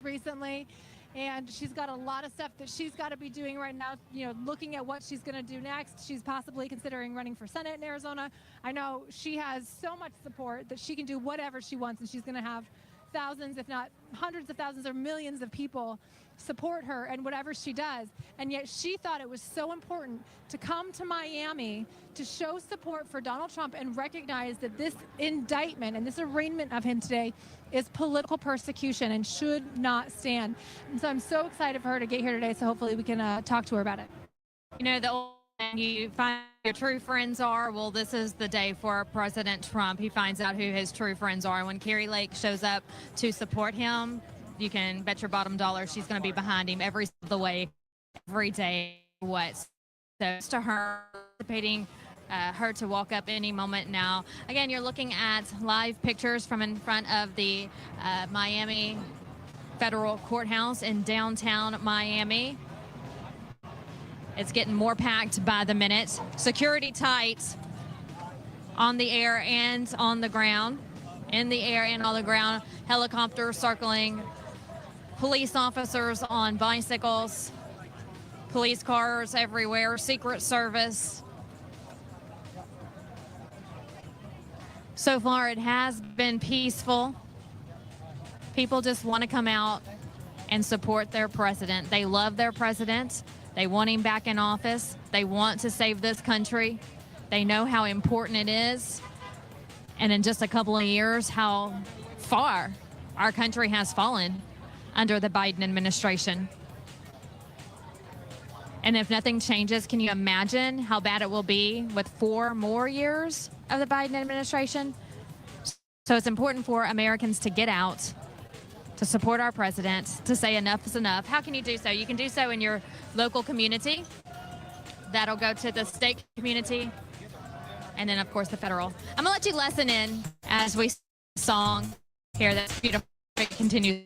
recently, and she's got a lot of stuff that she's got to be doing right now, looking at what she's going to do next. She's possibly considering running for Senate in Arizona. I know she has so much support that she can do whatever she wants, and she's going to have thousands, if not hundreds of thousands or millions of people support her and whatever she does. And yet she thought it was so important to come to Miami to show support for Donald Trump and recognize that this indictment and this arraignment of him today is political persecution and should not stand. And so I'm so excited for her to get here today, so hopefully we can talk to her about it. The old saying, you find your true friends are. Well, this is the day for President Trump. He finds out who his true friends are. When Carrie Lake shows up to support him, you can bet your bottom dollar she's going to be behind him every step of the way, every day. So to her, anticipating her to walk up any moment now. Again, you're looking at live pictures from in front of the Miami Federal Courthouse in downtown Miami. It's getting more packed by the minute. Security tight on the air and on the ground. In the air and on the ground. Helicopters circling. Police officers on bicycles. Police cars everywhere. Secret Service. So far, it has been peaceful. People just want to come out and support their president. They love their president. They want him back in office. They want to save this country. They know how important it is. And in just a couple of years, how far our country has fallen under the Biden administration. And if nothing changes, can you imagine how bad it will be with 4 more years of the Biden administration? So it's important for Americans to get out, to support our president, to say enough is enough. How can you do so? You can do so in your local community. That'll go to the state community, and then, of course, the federal. I'm going to let you listen in as we song here. That's beautiful. It continues.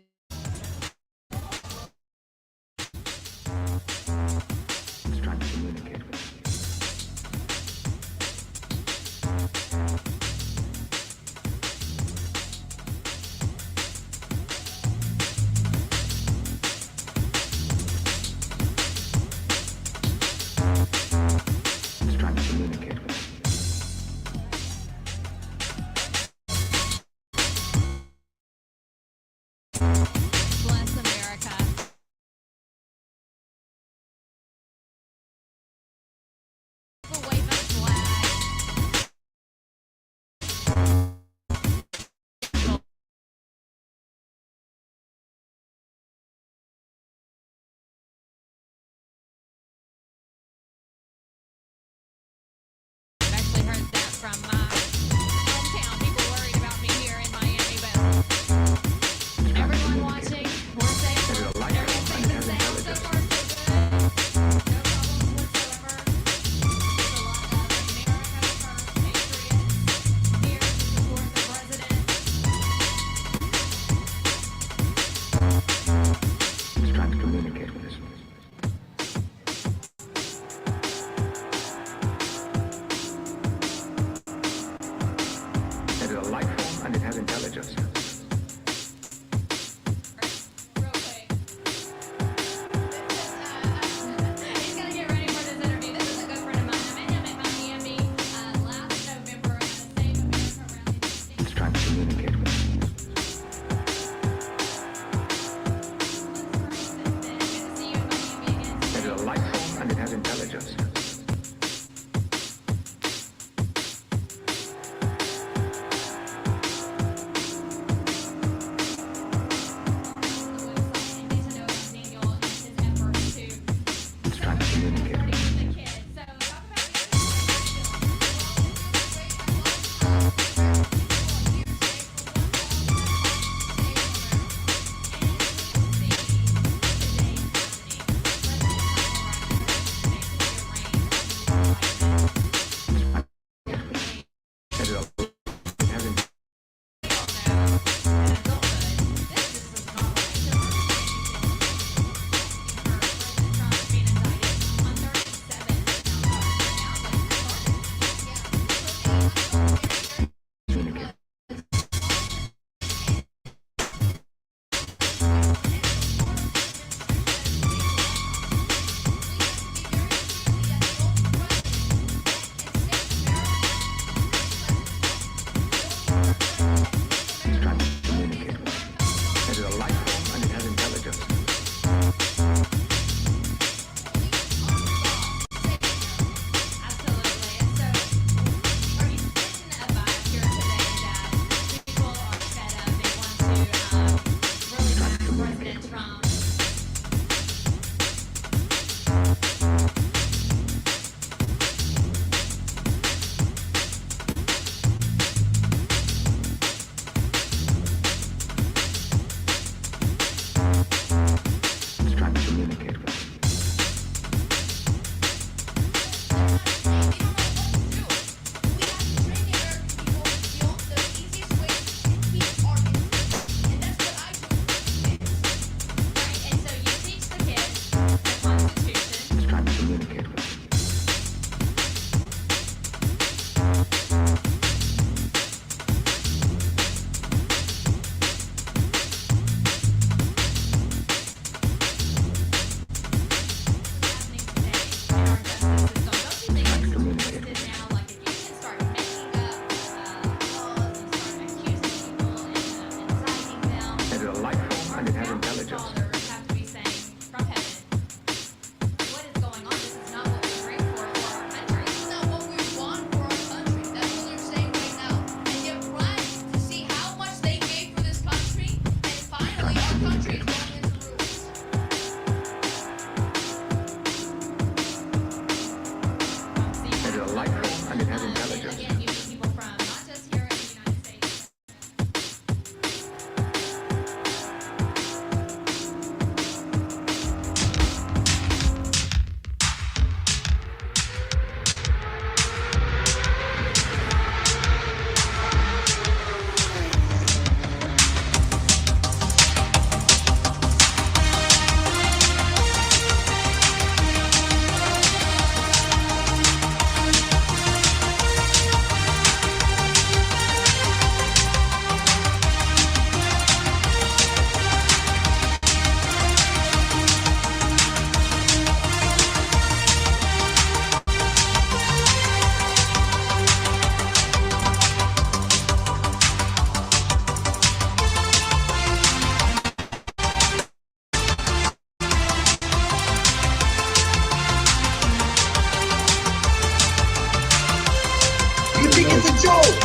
the joke.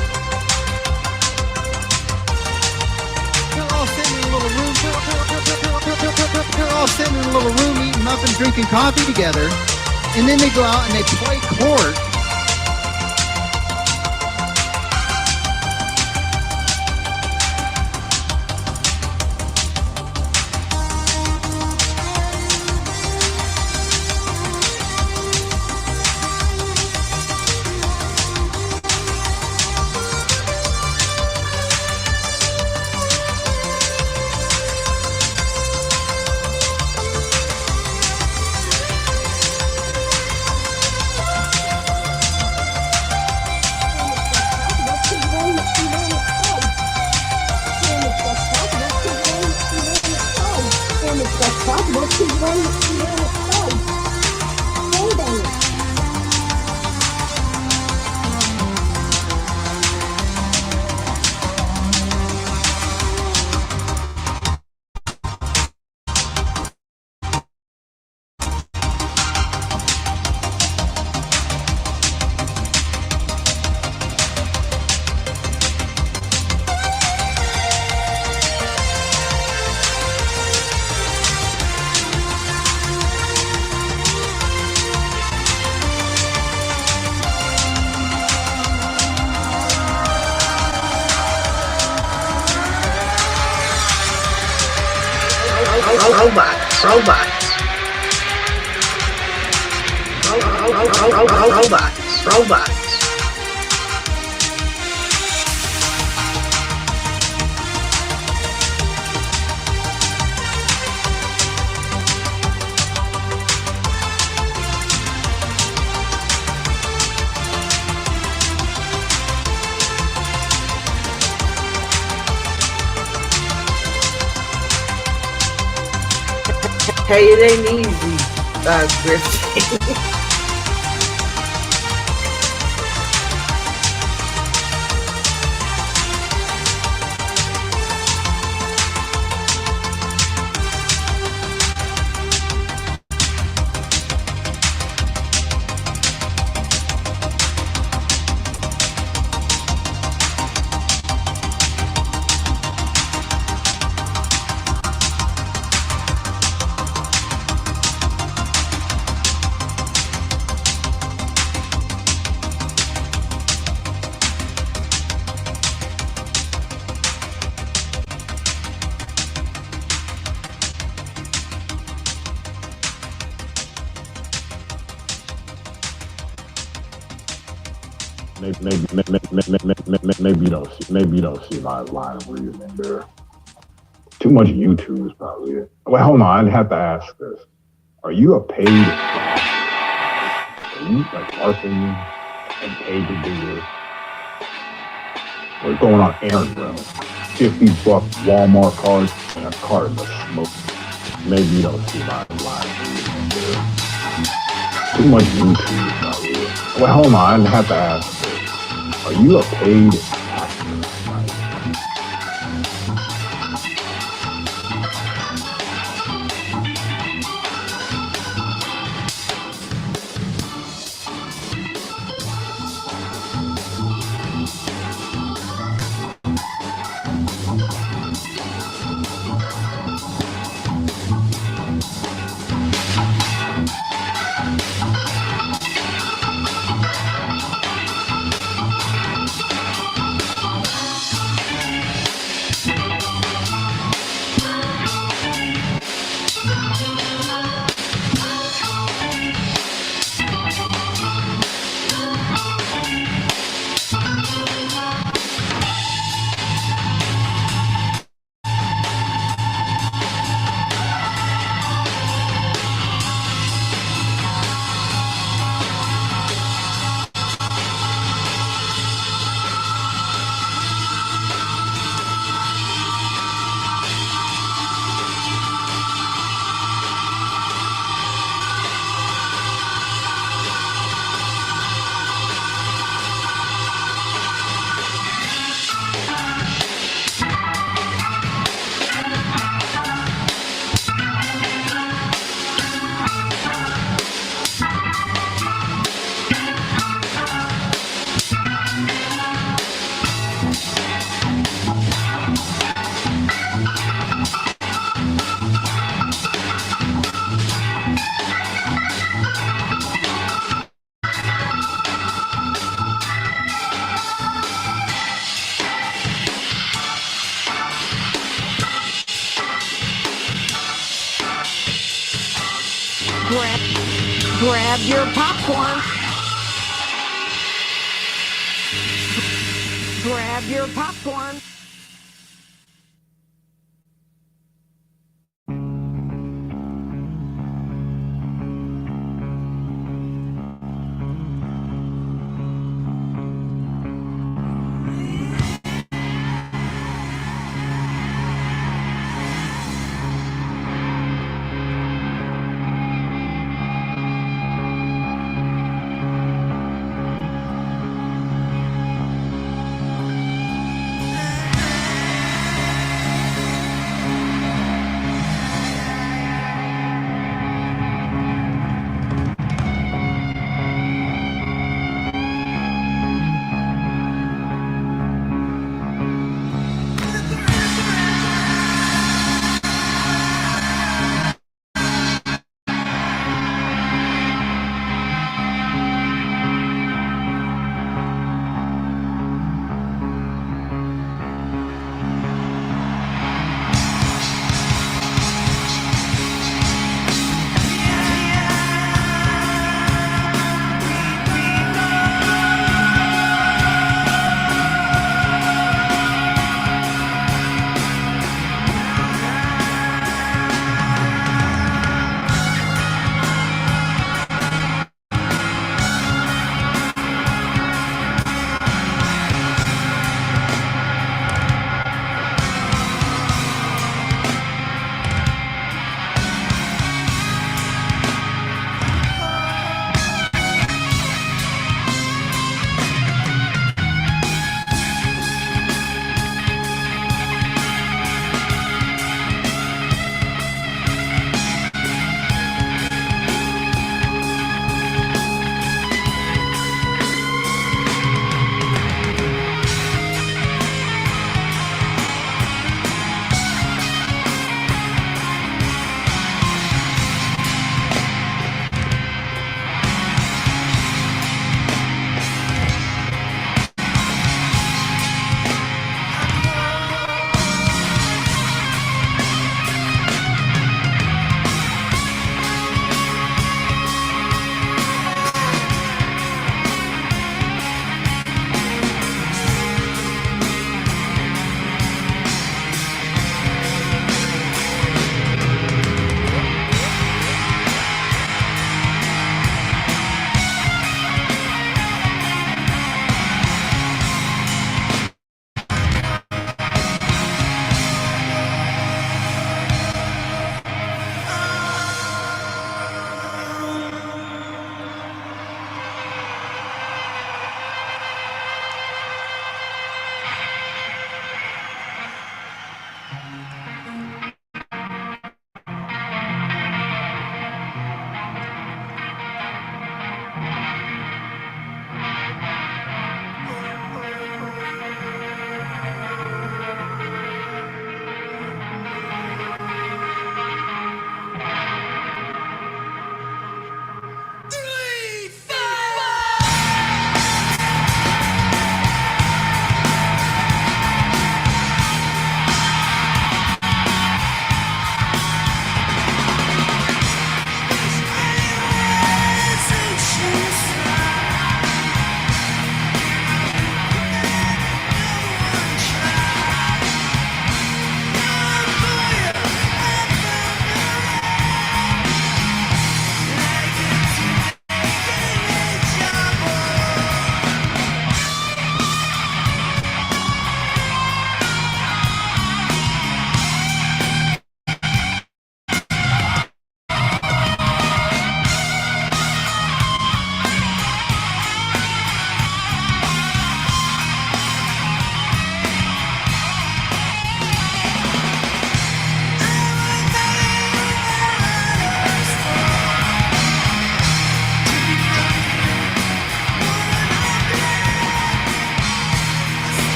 They're all sitting in a little room. They're all sitting in a little room eating muffins, drinking coffee together. And then they go out and they play court. Robots. Hey, it ain't easy, Griffin. Maybe you don't see my line of reasoning there. Too much YouTube is probably it. Wait, hold on. I have to ask this. Are you a paid? Are you like working and paid to do this? We're going on Amazon. $50 Walmart card and a carton of smoke. Maybe you don't see my line of reasoning there. Too much YouTube is probably it. Wait, hold on. I have to ask this. Are you a paid actor? Grab your popcorn. Grab your popcorn.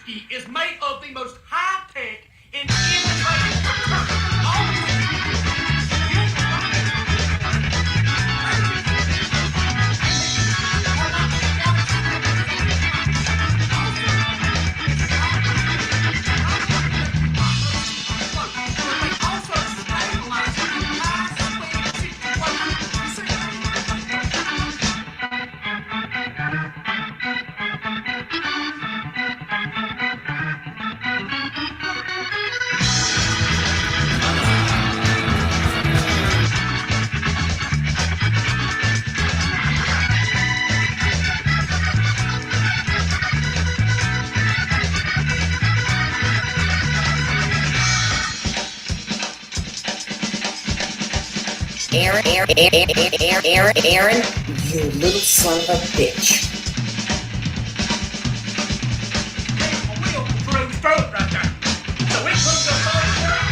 ski is made of the most high-tech and innovative material. Aaron, you little son of a bitch. A wheel through his throat right there. So it comes up all the way.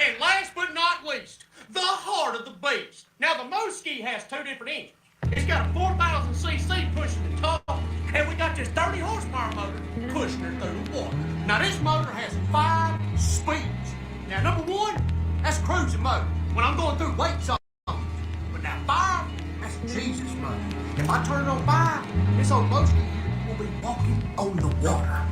And last but not least, the heart of the beast. Now, the Moski has two different engines. It's got a 4,000cc pushing the top, and we got this 30 horsepower motor pushing her through the water. Now, this motor has 5 speeds. Now, number 1, that's cruising mode, when I'm going through weights on. But now 5, that's Jesus mode. If I turn it on 5, this old Moski will be walking on the water.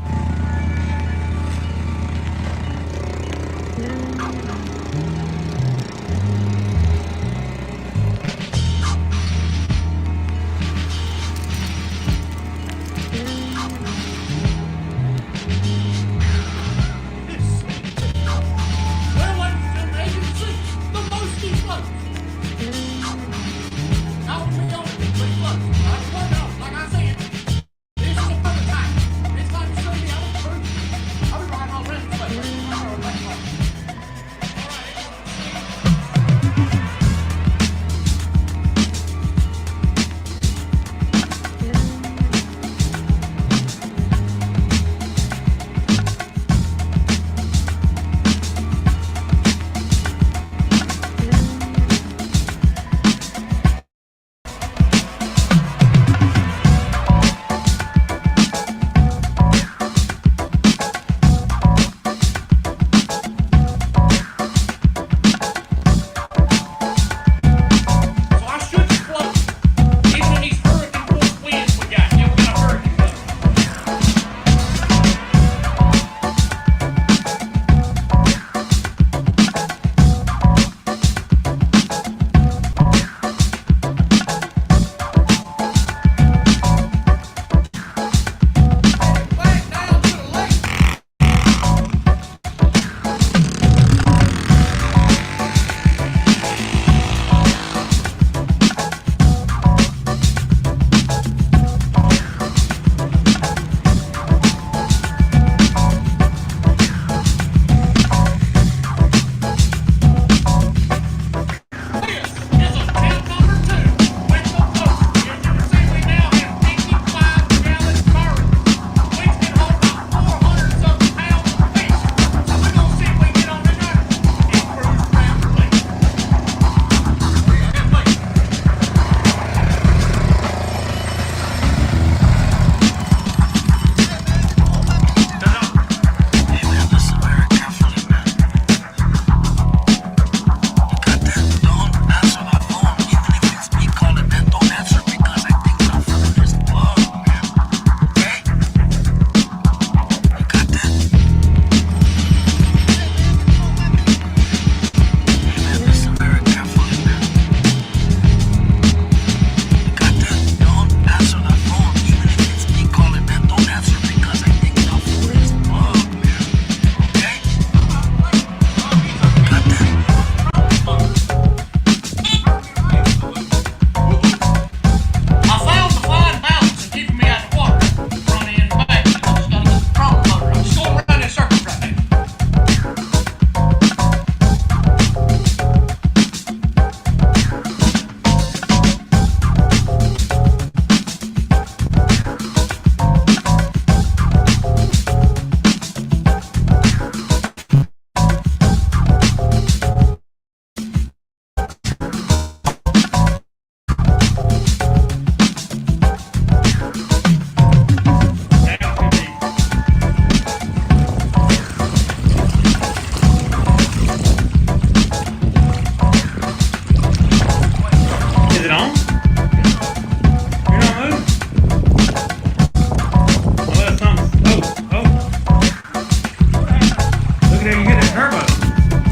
turbo.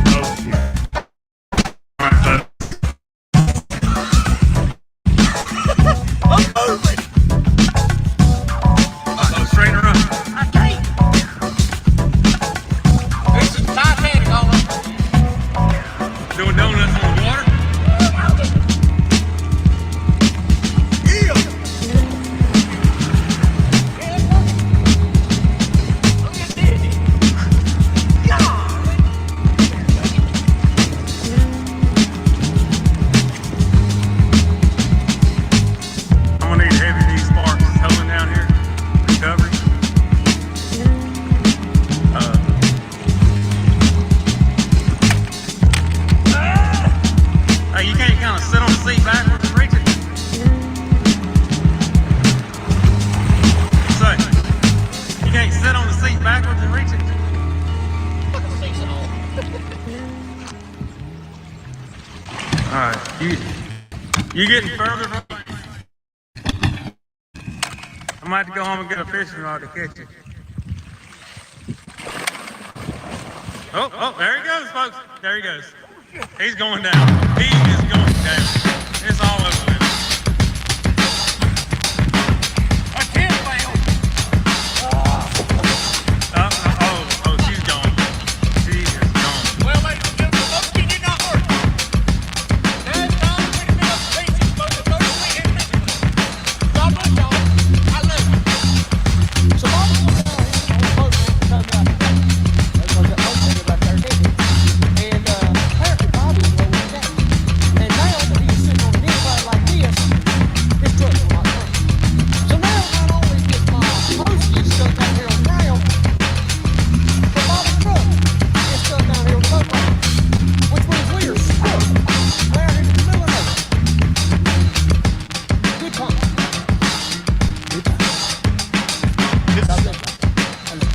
Oh, shit. All right, I'm moving! Uh-oh, straighten her up. I can't! This is Titanic all over. Doing donuts on the water? Yeah! Look at this! Yeah! I'm gonna need heavy D sparks holding down here. Recovery. Hey, you can't kind of sit on the seat backwards and reach it. So, you can't sit on the seat backwards and reach it. All right, you getting further from? I might have to go home and get a fishing rod to catch it. Oh, there he goes, folks. There he goes. He's going down. He is going down. It's all over with. I can't fail. Oh, she's gone. She is gone. Well, ladies and gentlemen, the monkey did not work. That's all the way to be up to basics, folks. The first we hit Michigan. God bless y'all. I love you. So Bob's going down here on the boat and comes out. That was that boat back there, didn't he? And apparently Bobby's rolling down. And now that he's sitting on an incline like this, his truck's a lot further. So now not only is my postage stuck down here on the ground, but Bobby's truck is stuck down here on the boat ramp, which means we are stuck down here in the middle of nowhere. Good time. Good time. God bless you. I love you.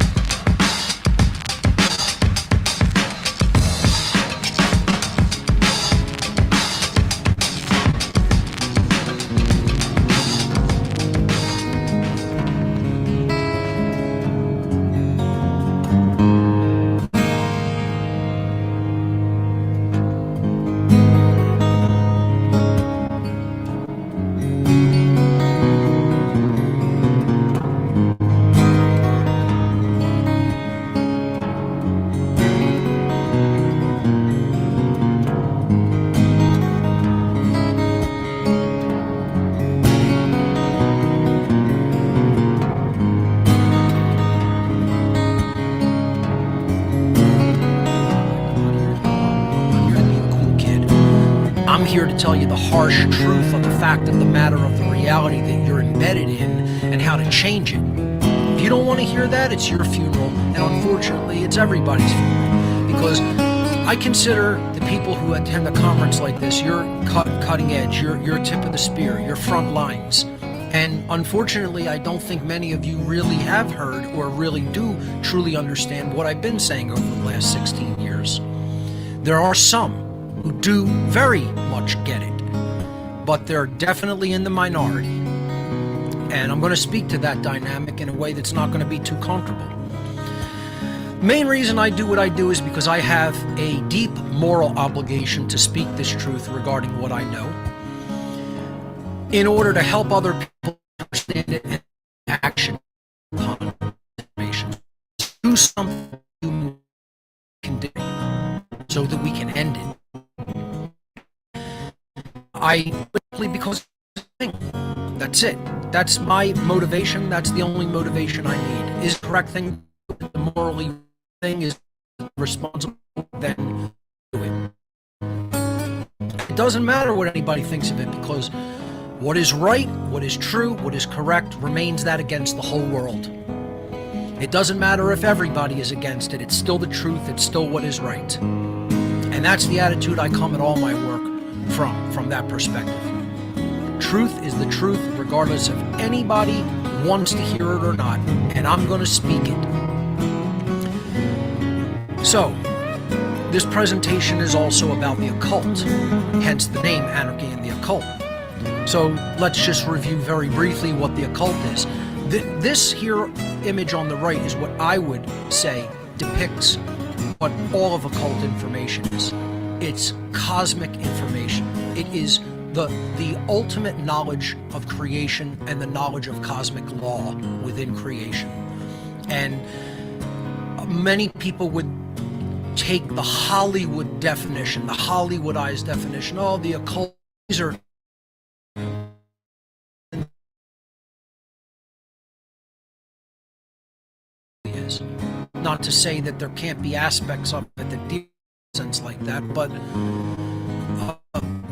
I'm here to tell you the harsh truth of the fact of the matter of the reality that you're embedded in and how to change it. If you don't want to hear that, it's your funeral, and unfortunately, it's everybody's funeral. Because I consider the people who attend a conference like this, you're cutting edge, you're tip of the spear, you're front lines. And unfortunately, I don't think many of you really have heard or really do truly understand what I've been saying over the last 16 years. There are some who do very much get it, but they're definitely in the minority. And I'm going to speak to that dynamic in a way that's not going to be too comfortable. Main reason I do what I do is because I have a deep moral obligation to speak this truth regarding what I know, in order to help other people understand it and action upon information. Do something human can do so that we can end it. Because that's it. That's my motivation. That's the only motivation I need. Is the correct thing, the morally thing is responsible, then do it. It doesn't matter what anybody thinks of it, because what is right, what is true, what is correct remains that against the whole world. It doesn't matter if everybody is against it. It's still the truth. It's still what is right. And that's the attitude I come at all my work from that perspective. Truth is the truth, regardless if anybody wants to hear it or not, and I'm going to speak it. So, this presentation is also about the occult, hence the name Anarchy in the Occult. So, let's just review very briefly what the occult is. This here image on the right is what I would say depicts what all of occult information is. It's cosmic information. It is the ultimate knowledge of creation and the knowledge of cosmic law within creation. And many people would take the Hollywood definition, the Hollywoodized definition, oh, the occult, these are is. Not to say that there can't be aspects of it that deal in a sense like that, but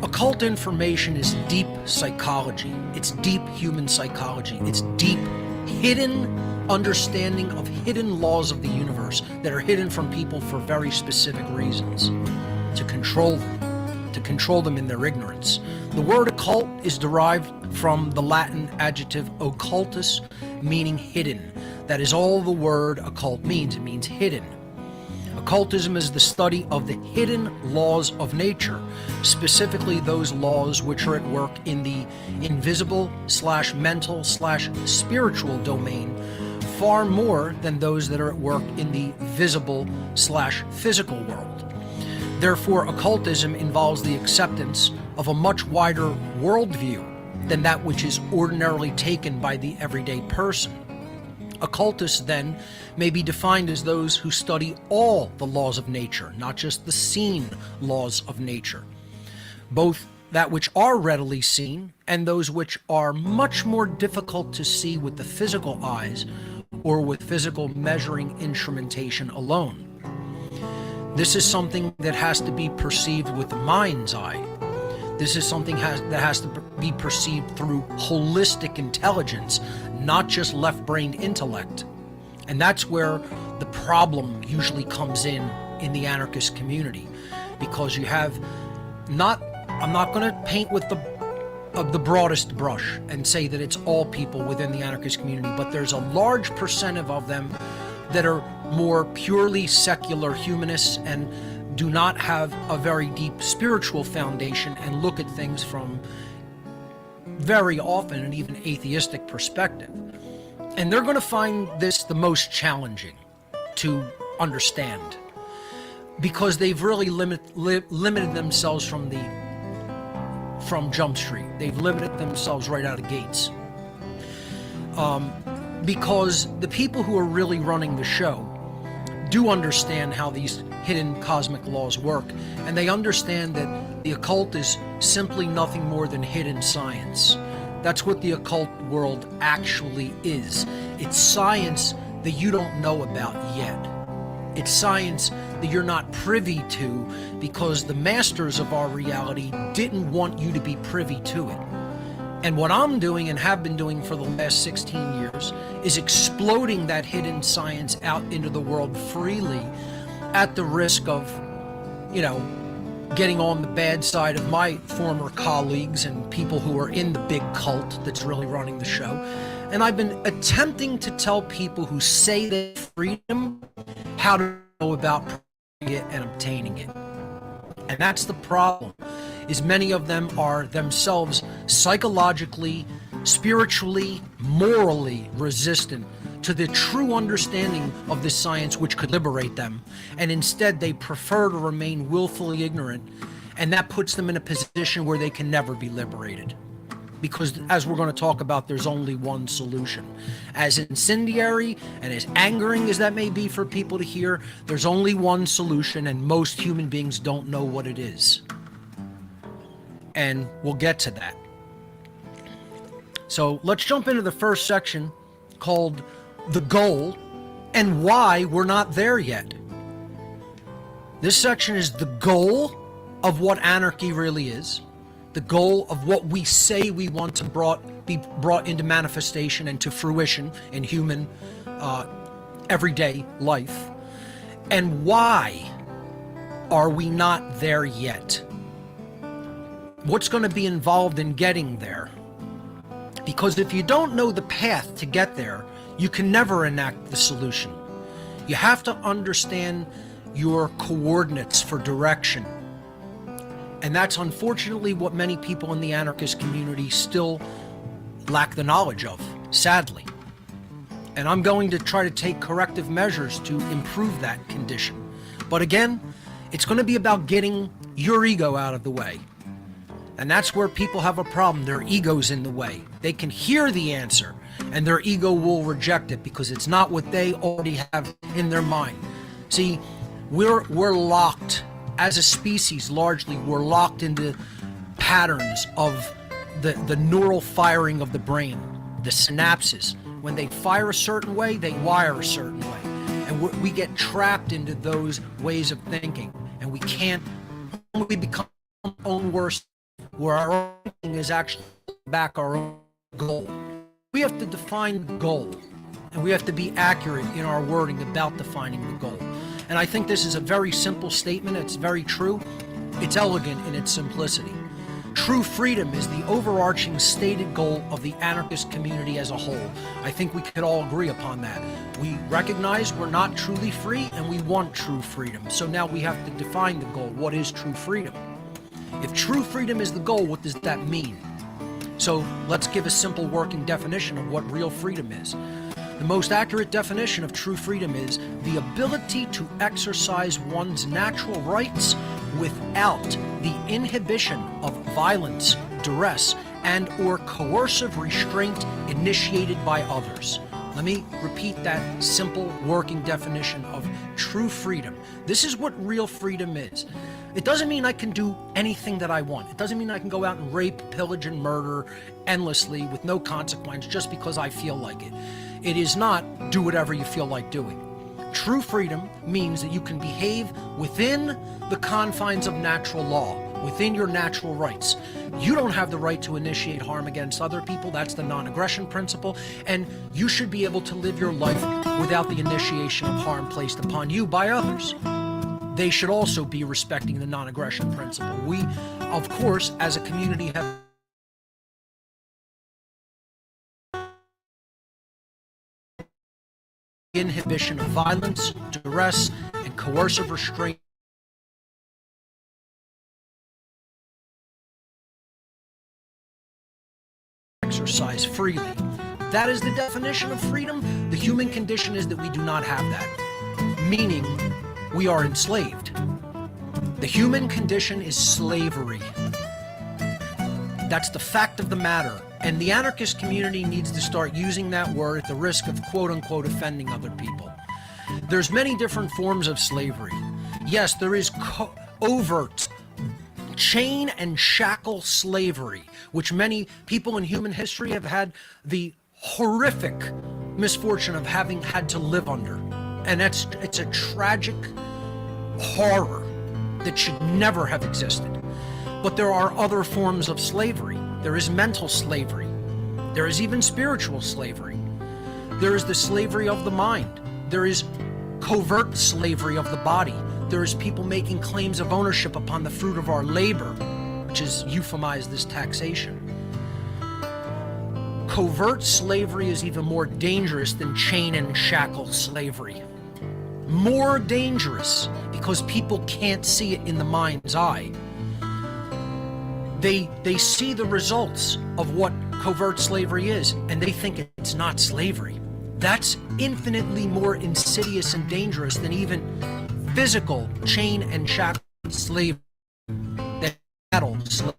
occult information is deep psychology. It's deep human psychology. It's deep, hidden understanding of hidden laws of the universe that are hidden from people for very specific reasons, to control them in their ignorance. The word occult is derived from the Latin adjective occultus, meaning hidden. That is all the word occult means. It means hidden. Occultism is the study of the hidden laws of nature, specifically those laws which are at work in the invisible/mental/spiritual domain, far more than those that are at work in the visible/physical world. Therefore, occultism involves the acceptance of a much wider worldview than that which is ordinarily taken by the everyday person. Occultists, then, may be defined as those who study all the laws of nature, not just the seen laws of nature, both that which are readily seen and those which are much more difficult to see with the physical eyes or with physical measuring instrumentation alone. This is something that has to be perceived with the mind's eye. This is something that has to be perceived through holistic intelligence, not just left-brained intellect. And that's where the problem usually comes in the anarchist community, because you have I'm not going to paint with the broadest brush and say that it's all people within the anarchist community, but there's a large percentage of them that are more purely secular humanists and do not have a very deep spiritual foundation and look at things from very often an even atheistic perspective. And they're going to find this the most challenging to understand, because they've really limited themselves from Jump Street. They've limited themselves right out of gates. Because the people who are really running the show do understand how these hidden cosmic laws work, and they understand that the occult is simply nothing more than hidden science. That's what the occult world actually is. It's science that you don't know about yet. It's science that you're not privy to because the masters of our reality didn't want you to be privy to it. And what I'm doing and have been doing for the last 16 years is exploding that hidden science out into the world freely, at the risk of, getting on the bad side of my former colleagues and people who are in the big cult that's really running the show. And I've been attempting to tell people who say they have freedom how to go about it and obtaining it. And that's the problem, is many of them are themselves psychologically, spiritually, morally resistant to the true understanding of this science which could liberate them, and instead they prefer to remain willfully ignorant, and that puts them in a position where they can never be liberated. Because, as we're going to talk about, there's only one solution. As incendiary and as angering as that may be for people to hear, there's only one solution, and most human beings don't know what it is. And we'll get to that. So let's jump into the first section, called The Goal and Why We're Not There Yet. This section is the goal of what anarchy really is, the goal of what we say we want to be brought into manifestation and to fruition in human everyday life, and why are we not there yet? What's going to be involved in getting there? Because if you don't know the path to get there, you can never enact the solution. You have to understand your coordinates for direction. And that's unfortunately what many people in the anarchist community still lack the knowledge of, sadly. And I'm going to try to take corrective measures to improve that condition. But again, it's going to be about getting your ego out of the way. And that's where people have a problem. Their ego's in the way. They can hear the answer, and their ego will reject it because it's not what they already have in their mind. See, we're locked as a species. Largely, we're locked into patterns of the neural firing of the brain, the synapses. When they fire a certain way, they wire a certain way, and we get trapped into those ways of thinking, and we can't. We become our own worst, where our own thinking is actually back our own goal. We have to define the goal, and we have to be accurate in our wording about defining the goal. And I think this is a very simple statement. It's very true. It's elegant in its simplicity. True freedom is the overarching stated goal of the anarchist community as a whole. I think we could all agree upon that. We recognize we're not truly free, and we want true freedom. So now we have to define the goal. What is true freedom? If true freedom is the goal, what does that mean? So let's give a simple working definition of what real freedom is. The most accurate definition of true freedom is the ability to exercise one's natural rights without the inhibition of violence, duress, and or coercive restraint initiated by others. Let me repeat that simple working definition of true freedom. This is what real freedom is. It doesn't mean I can do anything that I want. It doesn't mean I can go out and rape, pillage, and murder endlessly with no consequence just because I feel like it. It is not do whatever you feel like doing. True freedom means that you can behave within the confines of natural law, within your natural rights. You don't have the right to initiate harm against other people. That's the non-aggression principle. And you should be able to live your life without the initiation of harm placed upon you by others. They should also be respecting the non-aggression principle. We, of course, as a community have inhibition of violence, duress, and coercive restraint exercise freely. That is the definition of freedom. The human condition is that we do not have that, meaning we are enslaved. The human condition is slavery. That's the fact of the matter. And the anarchist community needs to start using that word at the risk of quote-unquote offending other people. There's many different forms of slavery. Yes, there is overt chain and shackle slavery, which many people in human history have had the horrific misfortune of having had to live under. And it's a tragic horror that should never have existed. But there are other forms of slavery. There is mental slavery. There is even spiritual slavery. There is the slavery of the mind. There is covert slavery of the body. There is people making claims of ownership upon the fruit of our labor, which is euphemized as taxation. Covert slavery is even more dangerous than chain and shackle slavery. More dangerous because people can't see it in the mind's eye. They see the results of what covert slavery is, and they think it's not slavery. That's infinitely more insidious and dangerous than even physical chain and shackle slavery, than battle slavery.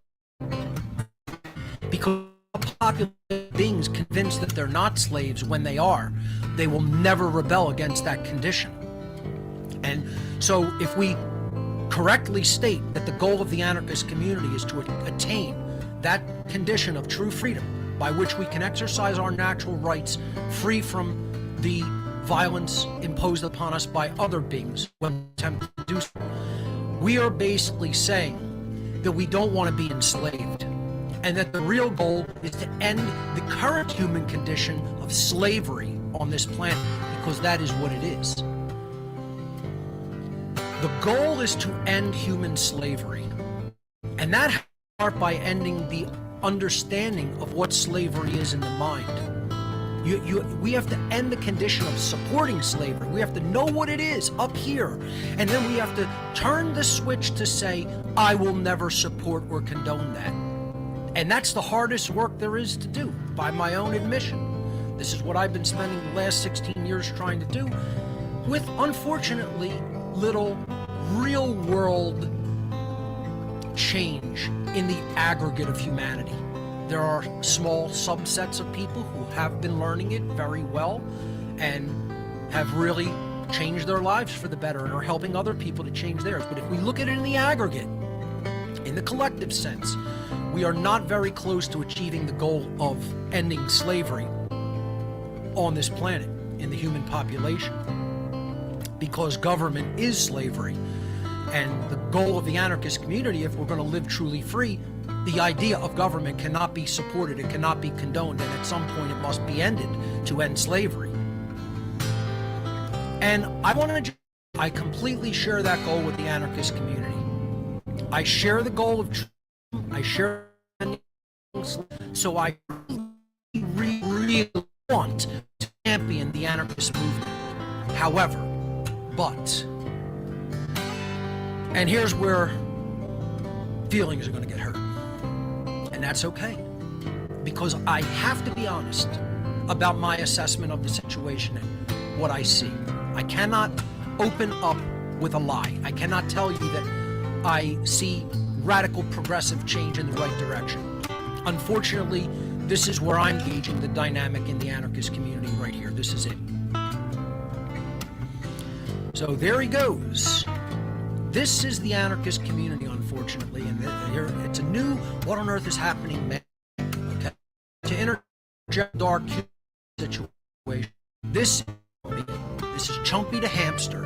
Because popular beings convinced that they're not slaves when they are, they will never rebel against that condition. And so if we correctly state that the goal of the anarchist community is to attain that condition of true freedom by which we can exercise our natural rights free from the violence imposed upon us by other beings when we attempt to do so, we are basically saying that we don't want to be enslaved, and that the real goal is to end the current human condition of slavery on this planet, because that is what it is. The goal is to end human slavery, and that starts by ending the understanding of what slavery is in the mind. We have to end the condition of supporting slavery. We have to know what it is up here, and then we have to turn the switch to say, I will never support or condone that. And that's the hardest work there is to do, by my own admission. This is what I've been spending the last 16 years trying to do, with unfortunately little real world change in the aggregate of humanity. There are small subsets of people who have been learning it very well and have really changed their lives for the better and are helping other people to change theirs. But if we look at it in the aggregate, in the collective sense, we are not very close to achieving the goal of ending slavery on this planet in the human population, because government is slavery. And the goal of the anarchist community, if we're going to live truly free, the idea of government cannot be supported, it cannot be condoned, and at some point it must be ended to end slavery. And I completely share that goal with the anarchist community. I share the goal of I share, so I really want to champion the anarchist movement. However, and here's where feelings are going to get hurt, and that's okay, because I have to be honest about my assessment of the situation and what I see. I cannot open up with a lie. I cannot tell you that I see radical progressive change in the right direction. Unfortunately, this is where I'm gauging the dynamic in the anarchist community right here. This is it. So there he goes. This is the anarchist community, unfortunately, and here it's a new what on earth is happening, man. Okay. To interject dark situation. This is Chumpy the hamster.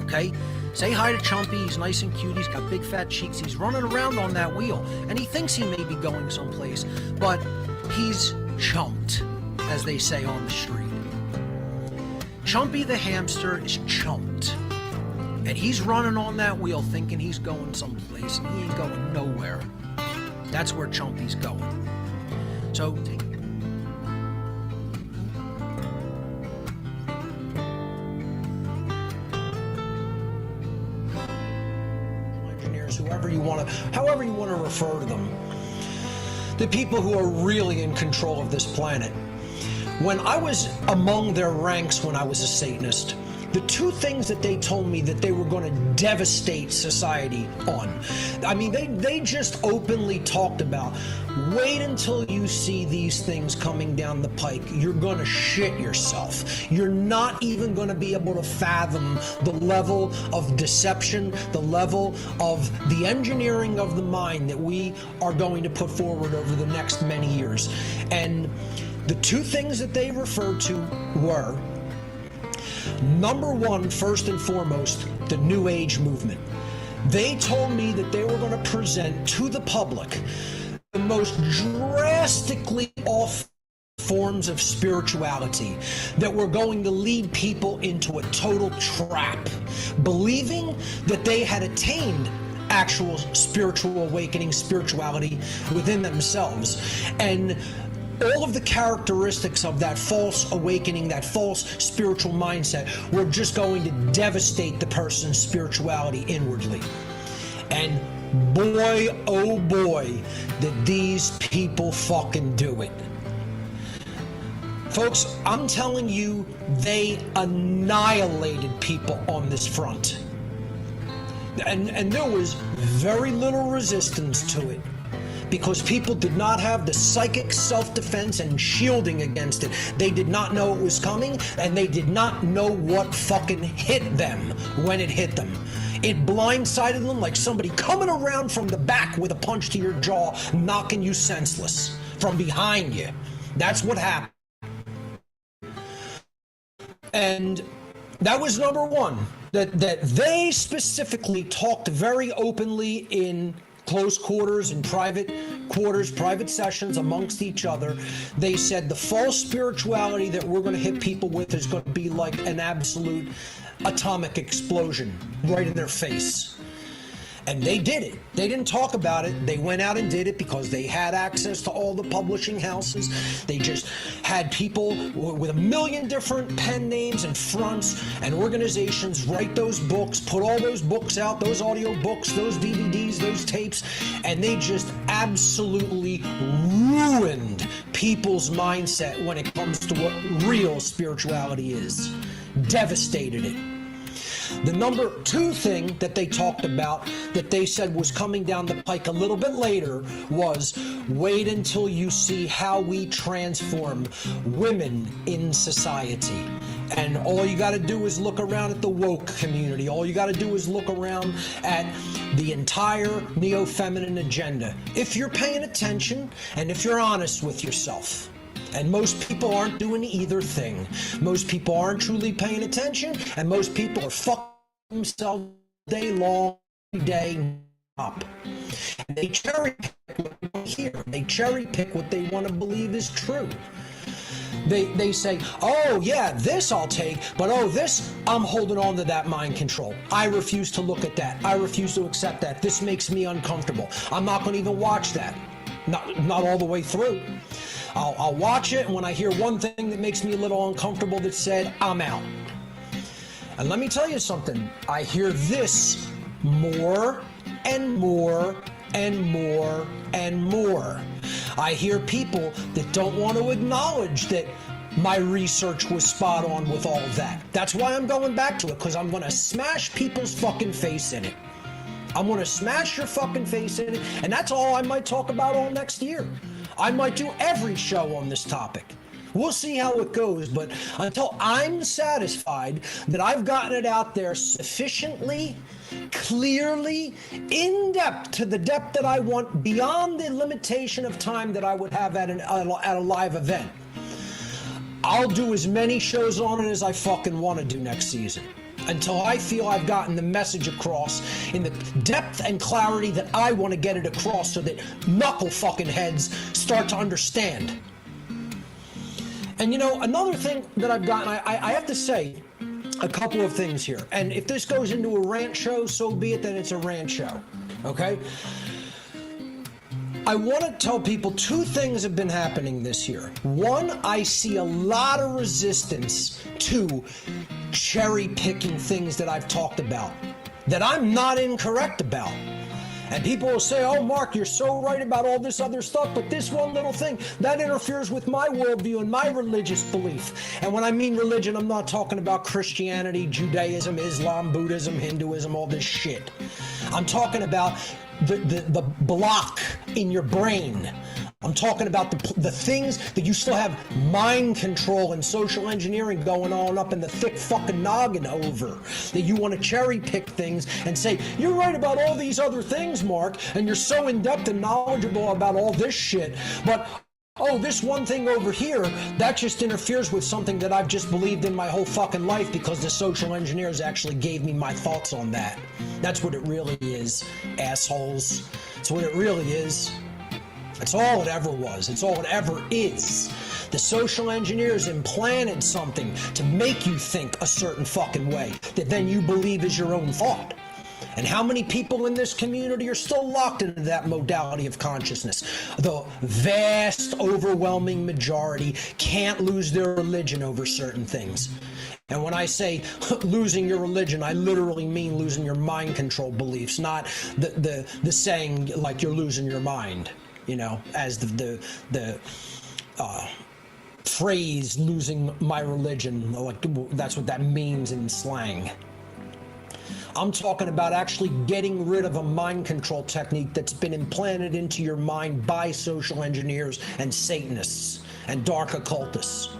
Okay? Say hi to Chumpy. He's nice and cute. He's got big fat cheeks. He's running around on that wheel, and he thinks he may be going someplace, but he's chumped, as they say on the street. Chumpy the hamster is chumped, and he's running on that wheel thinking he's going someplace, and he ain't going nowhere. That's where Chumpy's going. So take however you want to refer to them, the people who are really in control of this planet. When I was among their ranks when I was a Satanist, the two things that they told me that they were going to devastate society on, I mean, they just openly talked about, wait until you see these things coming down the pike. You're going to shit yourself. You're not even going to be able to fathom the level of deception, the level of the engineering of the mind that we are going to put forward over the next many years. And the two things that they referred to were, number one, first and foremost, the New Age movement. They told me that they were going to present to the public the most drastically off forms of spirituality that were going to lead people into a total trap, believing that they had attained actual spiritual awakening, spirituality within themselves. And all of the characteristics of that false awakening, that false spiritual mindset, were just going to devastate the person's spirituality inwardly. And boy, oh boy, did these people fucking do it. Folks, I'm telling you, they annihilated people on this front. And there was very little resistance to it, because people did not have the psychic self-defense and shielding against it. They did not know it was coming, and they did not know what fucking hit them when it hit them. It blindsided them like somebody coming around from the back with a punch to your jaw, knocking you senseless from behind you. That's what happened. And that was number one, that they specifically talked very openly in close quarters and private quarters, private sessions amongst each other. They said the false spirituality that we're going to hit people with is going to be like an absolute atomic explosion right in their face. And they did it. They didn't talk about it. They went out and did it because they had access to all the publishing houses. They just had people with a million different pen names and fronts and organizations write those books, put all those books out, those audio books, those DVDs, those tapes, and they just absolutely ruined people's mindset when it comes to what real spirituality is. Devastated it. The number 2 thing that they talked about that they said was coming down the pike a little bit later was wait until you see how we transform women in society. And all you got to do is look around at the woke community. All you got to do is look around at the entire neo-feminine agenda. If you're paying attention and if you're honest with yourself. And most people aren't doing either thing. Most people aren't truly paying attention, and most people are fucking themselves day long, every day up. And they cherry pick what they want to hear. They cherry pick what they want to believe is true. They say, oh yeah, this I'll take, but oh, this, I'm holding on to that mind control. I refuse to look at that. I refuse to accept that. This makes me uncomfortable. I'm not going to even watch that. Not all the way through. I'll watch it, and when I hear one thing that makes me a little uncomfortable that said, I'm out. And let me tell you something. I hear this more and more and more and more. I hear people that don't want to acknowledge that my research was spot on with all of that. That's why I'm going back to it, because I'm going to smash people's fucking face in it. I'm going to smash your fucking face in it, and that's all I might talk about all next year. I might do every show on this topic. We'll see how it goes, but until I'm satisfied that I've gotten it out there sufficiently, clearly, in depth, to the depth that I want, beyond the limitation of time that I would have at a live event, I'll do as many shows on it as I fucking want to do next season. Until I feel I've gotten the message across in the depth and clarity that I want to get it across, so that knuckle fucking heads start to understand. And you know, another thing that I've gotten, I have to say a couple of things here. And if this goes into a rant show, so be it, that it's a rant show. Okay? I want to tell people 2 things have been happening this year. One, I see a lot of resistance to cherry picking things that I've talked about that I'm not incorrect about. And people will say, oh, Mark, you're so right about all this other stuff, but this one little thing, that interferes with my worldview and my religious belief. And when I mean religion, I'm not talking about Christianity, Judaism, Islam, Buddhism, Hinduism, all this shit. I'm talking about the block in your brain. I'm talking about the things that you still have mind control and social engineering going on up in the thick fucking noggin over. That you want to cherry pick things and say, you're right about all these other things, Mark, and you're so in-depth and knowledgeable about all this shit, but oh, this one thing over here, that just interferes with something that I've just believed in my whole fucking life because the social engineers actually gave me my thoughts on that. That's what it really is, assholes. That's what it really is. That's all it ever was. It's all it ever is. The social engineers implanted something to make you think a certain fucking way that then you believe is your own thought. And how many people in this community are still locked into that modality of consciousness? The vast, overwhelming majority can't lose their religion over certain things. And when I say losing your religion, I literally mean losing your mind control beliefs, not the saying like you're losing your mind, you know, as the phrase losing my religion, like that's what that means in slang. I'm talking about actually getting rid of a mind control technique that's been implanted into your mind by social engineers and Satanists and dark occultists.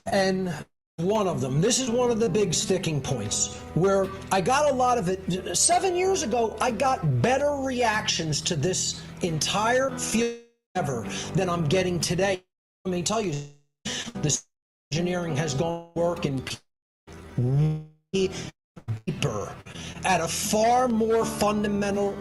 And one of them, this is one of the big sticking points, where I got a lot of it. 7 years ago, I got better reactions to this entire field ever than I'm getting today. Let me tell you, this engineering has gone to work in deeper, at a far more fundamental,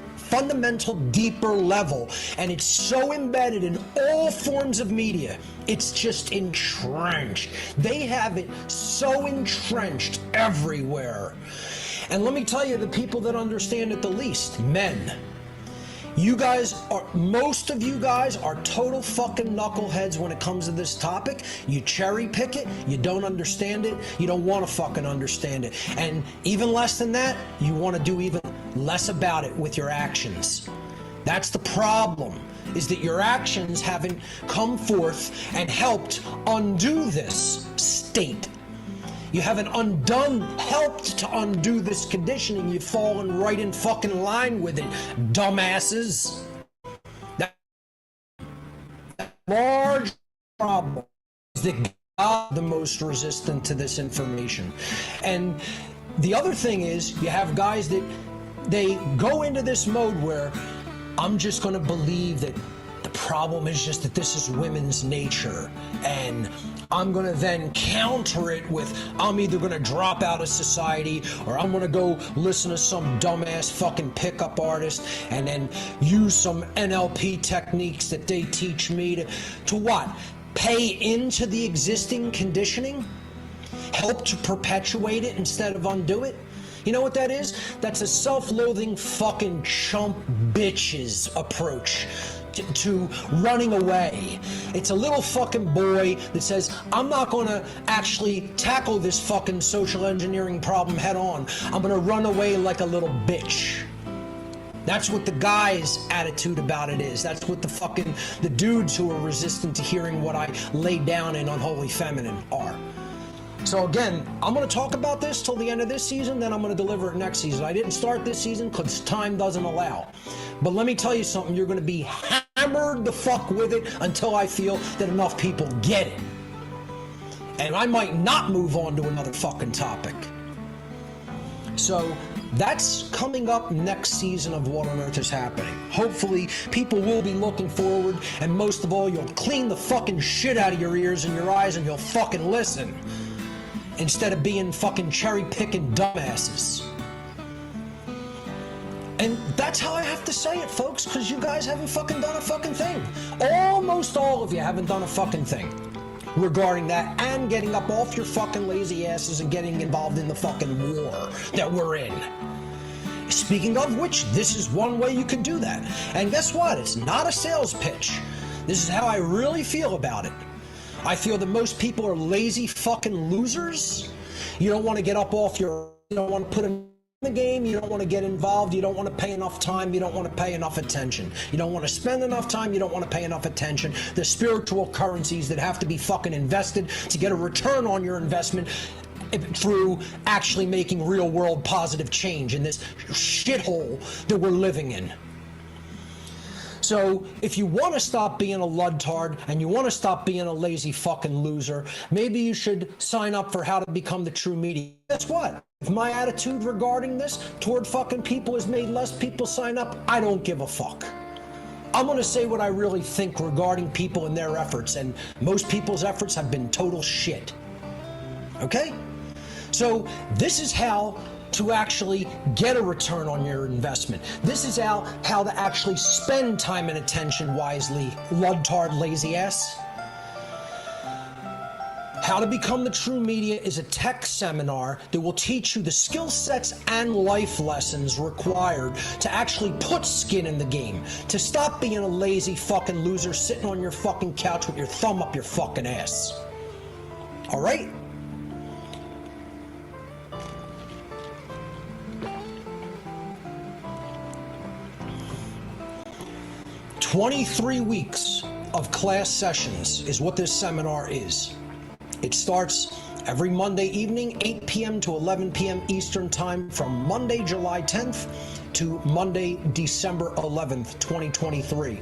deeper level, and it's so embedded in all forms of media. It's just entrenched. They have it so entrenched everywhere. And let me tell you, the people that understand it the least, men. You guys are, most of you guys are total fucking knuckleheads when it comes to this topic. You cherry pick it, you don't understand it, you don't want to fucking understand it. And even less than that, you want to do even less about it with your actions. That's the problem, is that your actions haven't come forth and helped undo this state. You haven't helped to undo this conditioning. You've fallen right in fucking line with it, dumbasses. That large problem is that God the most resistant to this information. And the other thing is, you have guys that they go into this mode where I'm just going to believe that the problem is just that this is women's nature, and I'm going to then counter it with I'm either going to drop out of society or I'm going to go listen to some dumbass fucking pickup artist and then use some NLP techniques that they teach me to what? Pay into the existing conditioning? Help to perpetuate it instead of undo it? You know what that is? That's a self-loathing fucking chump bitches approach to running away. It's a little fucking boy that says, I'm not going to actually tackle this fucking social engineering problem head on. I'm going to run away like a little bitch. That's what the guy's attitude about it is. That's what the dudes who are resistant to hearing what I lay down in Unholy Feminine are. So again, I'm going to talk about this till the end of this season, then I'm going to deliver it next season. I didn't start this season because time doesn't allow. But let me tell you something, you're going to be hammered the fuck with it until I feel that enough people get it. And I might not move on to another fucking topic. So that's coming up next season of What on Earth is Happening. Hopefully, people will be looking forward, and most of all, you'll clean the fucking shit out of your ears and your eyes and you'll fucking listen. Instead of being fucking cherry-picking dumbasses. And that's how I have to say it, folks, because you guys haven't fucking done a fucking thing. Almost all of you haven't done a fucking thing regarding that and getting up off your fucking lazy asses and getting involved in the fucking war that we're in. Speaking of which, this is one way you can do that. And guess what? It's not a sales pitch. This is how I really feel about it. I feel that most people are lazy fucking losers. You don't want to get up off you don't want to put in the game, you don't want to get involved, you don't want to pay enough time, you don't want to pay enough attention. You don't want to spend enough time, you don't want to pay enough attention. The spiritual currencies that have to be fucking invested to get a return on your investment through actually making real world positive change in this shithole that we're living in. So if you want to stop being a ludtard and you want to stop being a lazy fucking loser, maybe you should sign up for How to Become the True Media. Guess what? If my attitude regarding this toward fucking people has made less people sign up, I don't give a fuck. I'm going to say what I really think regarding people and their efforts, and most people's efforts have been total shit. Okay? So this is how to actually get a return on your investment. This is how to actually spend time and attention wisely, ludtard lazy ass. How to Become the True Media is a tech seminar that will teach you the skill sets and life lessons required to actually put skin in the game, to stop being a lazy fucking loser sitting on your fucking couch with your thumb up your fucking ass. All right? "23 weeks of class sessions is what this seminar is. It starts every Monday evening, 8 p.m. to 11 p.m. Eastern Time from Monday, July 10th to Monday, December 11th, 2023,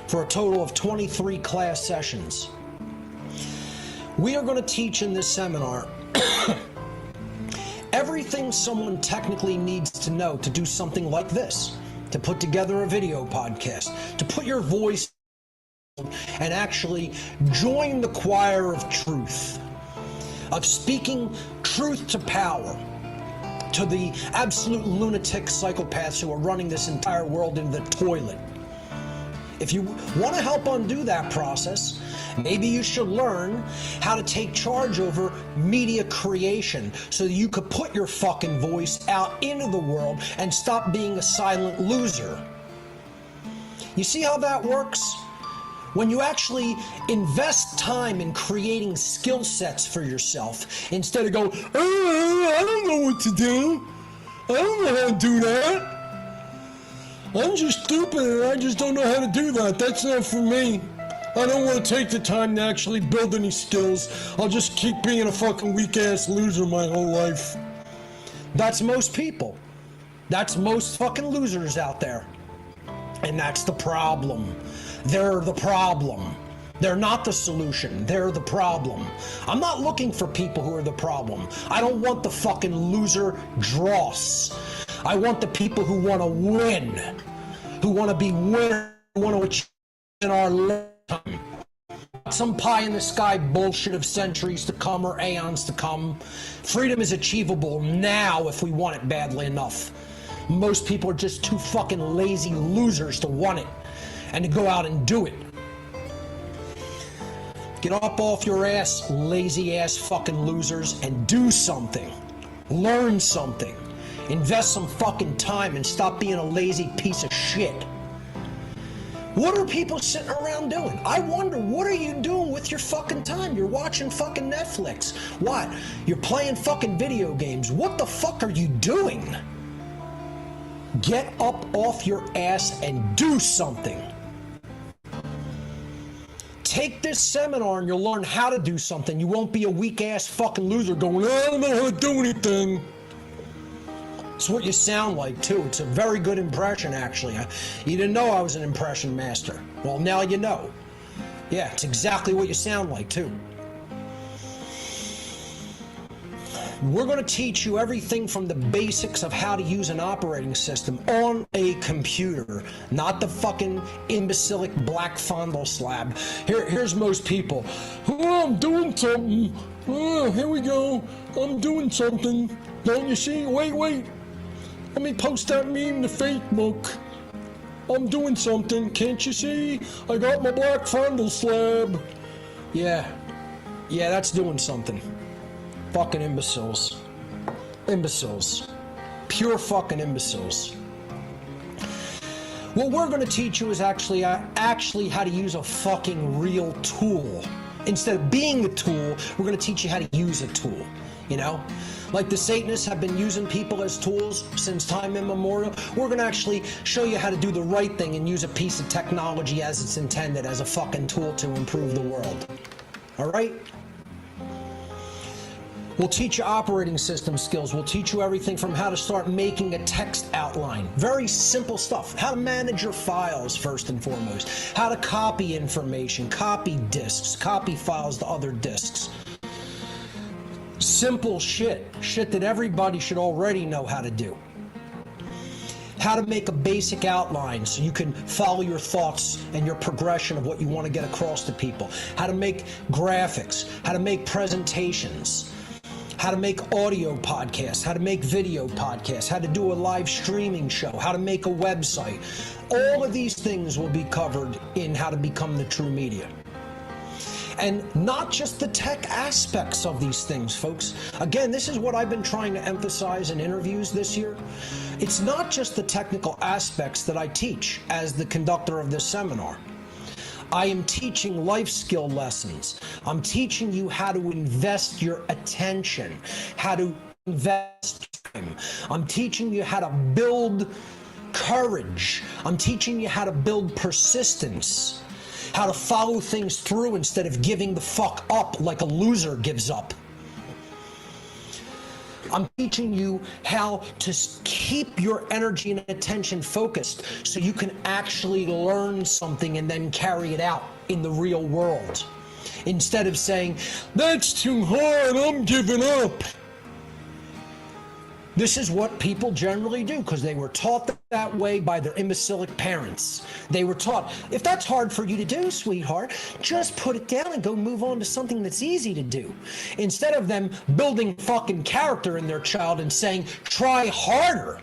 for a total of 23 class sessions. We are going to teach in this seminar everything someone technically needs to know to do something like this. To put together a video podcast, to put your voice and actually join the choir of truth, of speaking truth to power to the absolute lunatic psychopaths who are running this entire world into the toilet. If you want to help undo that process, maybe you should learn how to take charge over media creation so that you could put your fucking voice out into the world and stop being a silent loser. You see how that works? When you actually invest time in creating skill sets for yourself, instead of going, oh, I don't know what to do. I don't know how to do that. I'm just stupid and I just don't know how to do that. That's not for me. I don't want to take the time to actually build any skills. I'll just keep being a fucking weak-ass loser my whole life. That's most people. That's most fucking losers out there. And that's the problem. They're the problem. They're not the solution. They're the problem. I'm not looking for people who are the problem. I don't want the fucking loser dross. I want the people who want to win, who want to be winners, who want to achieve in our lifetime. Some pie-in-the-sky bullshit of centuries to come or aeons to come. Freedom is achievable now if we want it badly enough. Most people are just too fucking lazy losers to want it and to go out and do it. Get up off your ass, lazy ass fucking losers, and do something. Learn something. Invest some fucking time and stop being a lazy piece of shit. What are people sitting around doing? I wonder, what are you doing with your fucking time? You're watching fucking Netflix. What? You're playing fucking video games. What the fuck are you doing? Get up off your ass and do something. Take this seminar and you'll learn how to do something. You won't be a weak-ass fucking loser going, I don't know how to do anything. It's what you sound like, too. It's a very good impression, actually. You didn't know I was an impression master. Well, now you know. Yeah, it's exactly what you sound like, too. We're going to teach you everything from the basics of how to use an operating system on a computer, not the fucking imbecilic black fondle slab. Here's most people. Oh, I'm doing something. Oh, here we go. I'm doing something. Don't you see? Wait. Let me post that meme to Facebook. I'm doing something. Can't you see? I got my black fondle slab. Yeah, that's doing something. Fucking imbeciles. Imbeciles. Pure fucking imbeciles. What we're going to teach you is actually how to use a fucking real tool. Instead of being a tool, we're going to teach you how to use a tool. You know? Like the Satanists have been using people as tools since time immemorial. We're going to actually show you how to do the right thing and use a piece of technology as it's intended, as a fucking tool to improve the world. All right? We'll teach you operating system skills. We'll teach you everything from how to start making a text outline. Very simple stuff. How to manage your files, first and foremost. How to copy information, copy disks, copy files to other disks. Simple shit. Shit that everybody should already know how to do. How to make a basic outline so you can follow your thoughts and your progression of what you want to get across to people. How to make graphics. How to make presentations. How to make audio podcasts, how to make video podcasts, how to do a live streaming show, how to make a website. All of these things will be covered in How to Become the True Media. And not just the tech aspects of these things, folks. Again, this is what I've been trying to emphasize in interviews this year. It's not just the technical aspects that I teach as the conductor of this seminar. I am teaching life skill lessons. I'm teaching you how to invest your attention, how to invest time. I'm teaching you how to build courage. I'm teaching you how to build persistence, how to follow things through instead of giving the fuck up like a loser gives up. I'm teaching you how to keep your energy and attention focused so you can actually learn something and then carry it out in the real world. Instead of saying, that's too hard, I'm giving up. This is what people generally do because they were taught that way by their imbecilic parents. They were taught, if that's hard for you to do, sweetheart, just put it down and go move on to something that's easy to do. Instead of them building fucking character in their child and saying, try harder.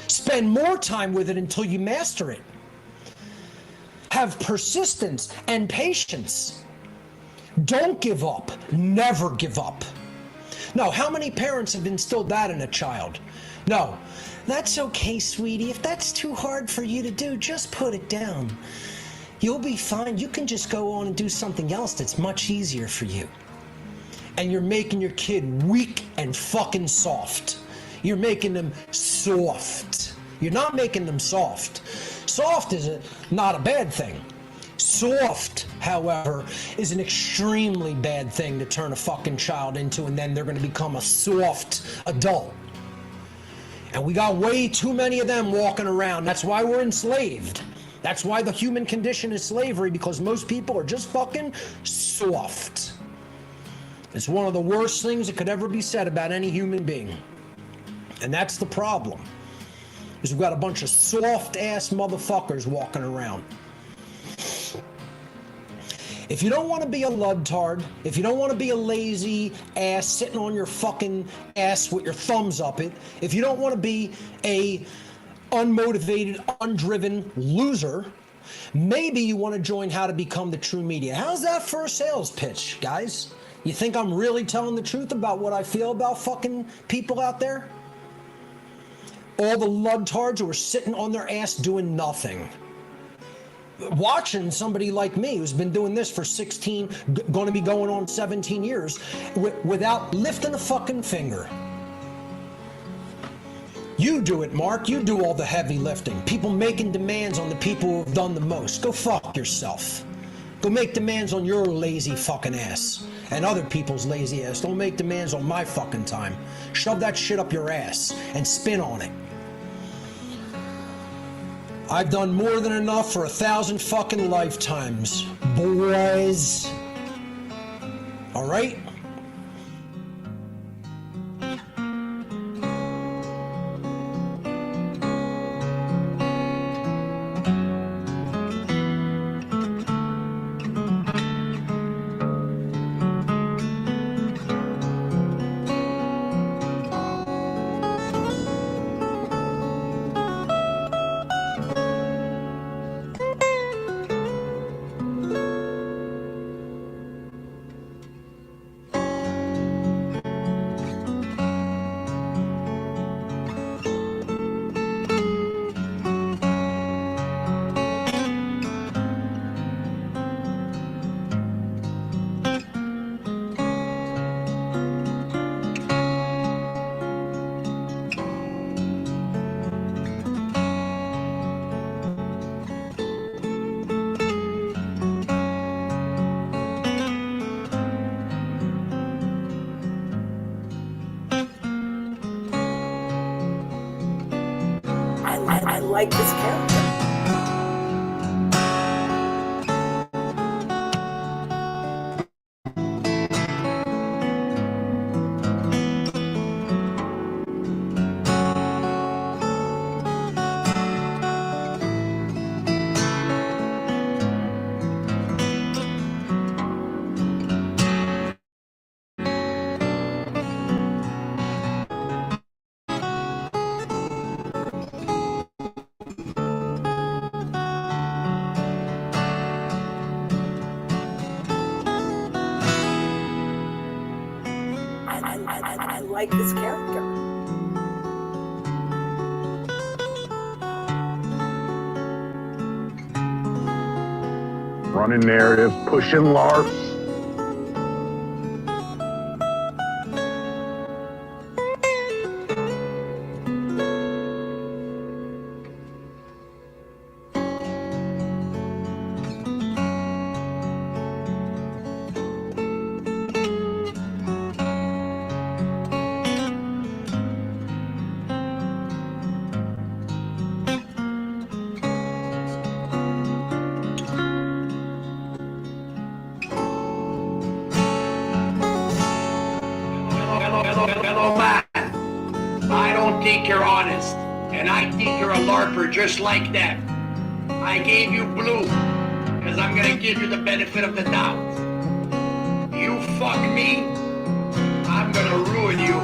Spend more time with it until you master it. Have persistence and patience. Don't give up. Never give up. No, how many parents have instilled that in a child? No, that's okay, sweetie. If that's too hard for you to do, just put it down. You'll be fine. You can just go on and do something else that's much easier for you. And you're making your kid weak and fucking soft. You're making them soft. You're not making them soft. Soft is not a bad thing. Soft however, is an extremely bad thing to turn a fucking child into, and then they're going to become a soft adult. And we got way too many of them walking around. That's why we're enslaved. That's why the human condition is slavery, because most people are just fucking soft. It's one of the worst things that could ever be said about any human being. And that's the problem. Is we've got a bunch of soft-ass motherfuckers walking around. If you don't want to be a ludtard, if you don't want to be a lazy ass sitting on your fucking ass with your thumbs up it, if you don't want to be a unmotivated, undriven loser, maybe you want to join How to Become the True Media. How's that for a sales pitch, guys? You think I'm really telling the truth about what I feel about fucking people out there? All the ludtards who are sitting on their ass doing nothing. Watching somebody like me who's been doing this for 16, going to be going on 17 years without lifting a fucking finger. You do it, Mark. You do all the heavy lifting. People making demands on the people who have done the most. Go fuck yourself. Go make demands on your lazy fucking ass and other people's lazy ass. Don't make demands on my fucking time. Shove that shit up your ass and spin on it. I've done more than enough for 1,000 fucking lifetimes, boys. All right? I like this character. I like this character. Running narrative, pushing LARPs. Hello, man. I don't think you're honest, and I think you're a LARPer just like them. I gave you blue, because I'm gonna give you the benefit of the doubt. You fuck me, I'm gonna ruin you.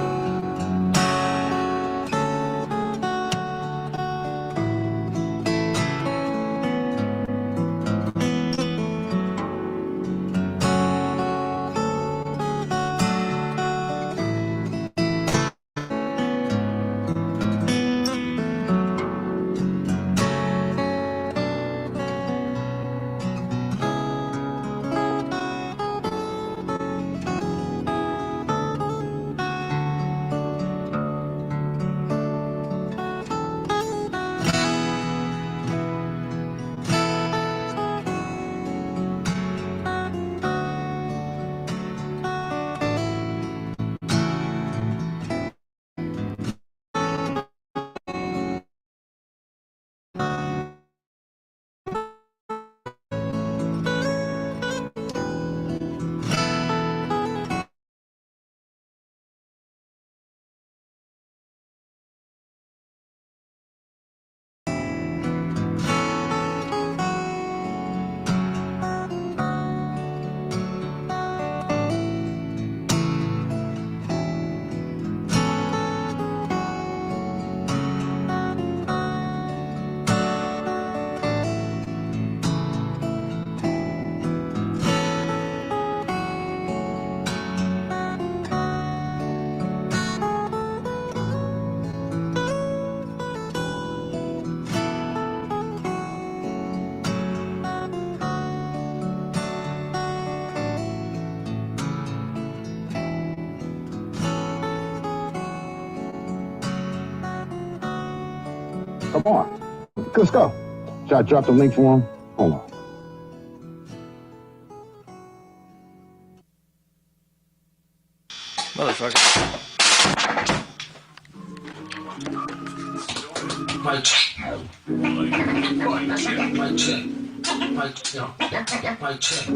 Come on. Let's go. Should I drop the link for him? Hold on. Motherfucker. Mic check. Mic check. Mic check.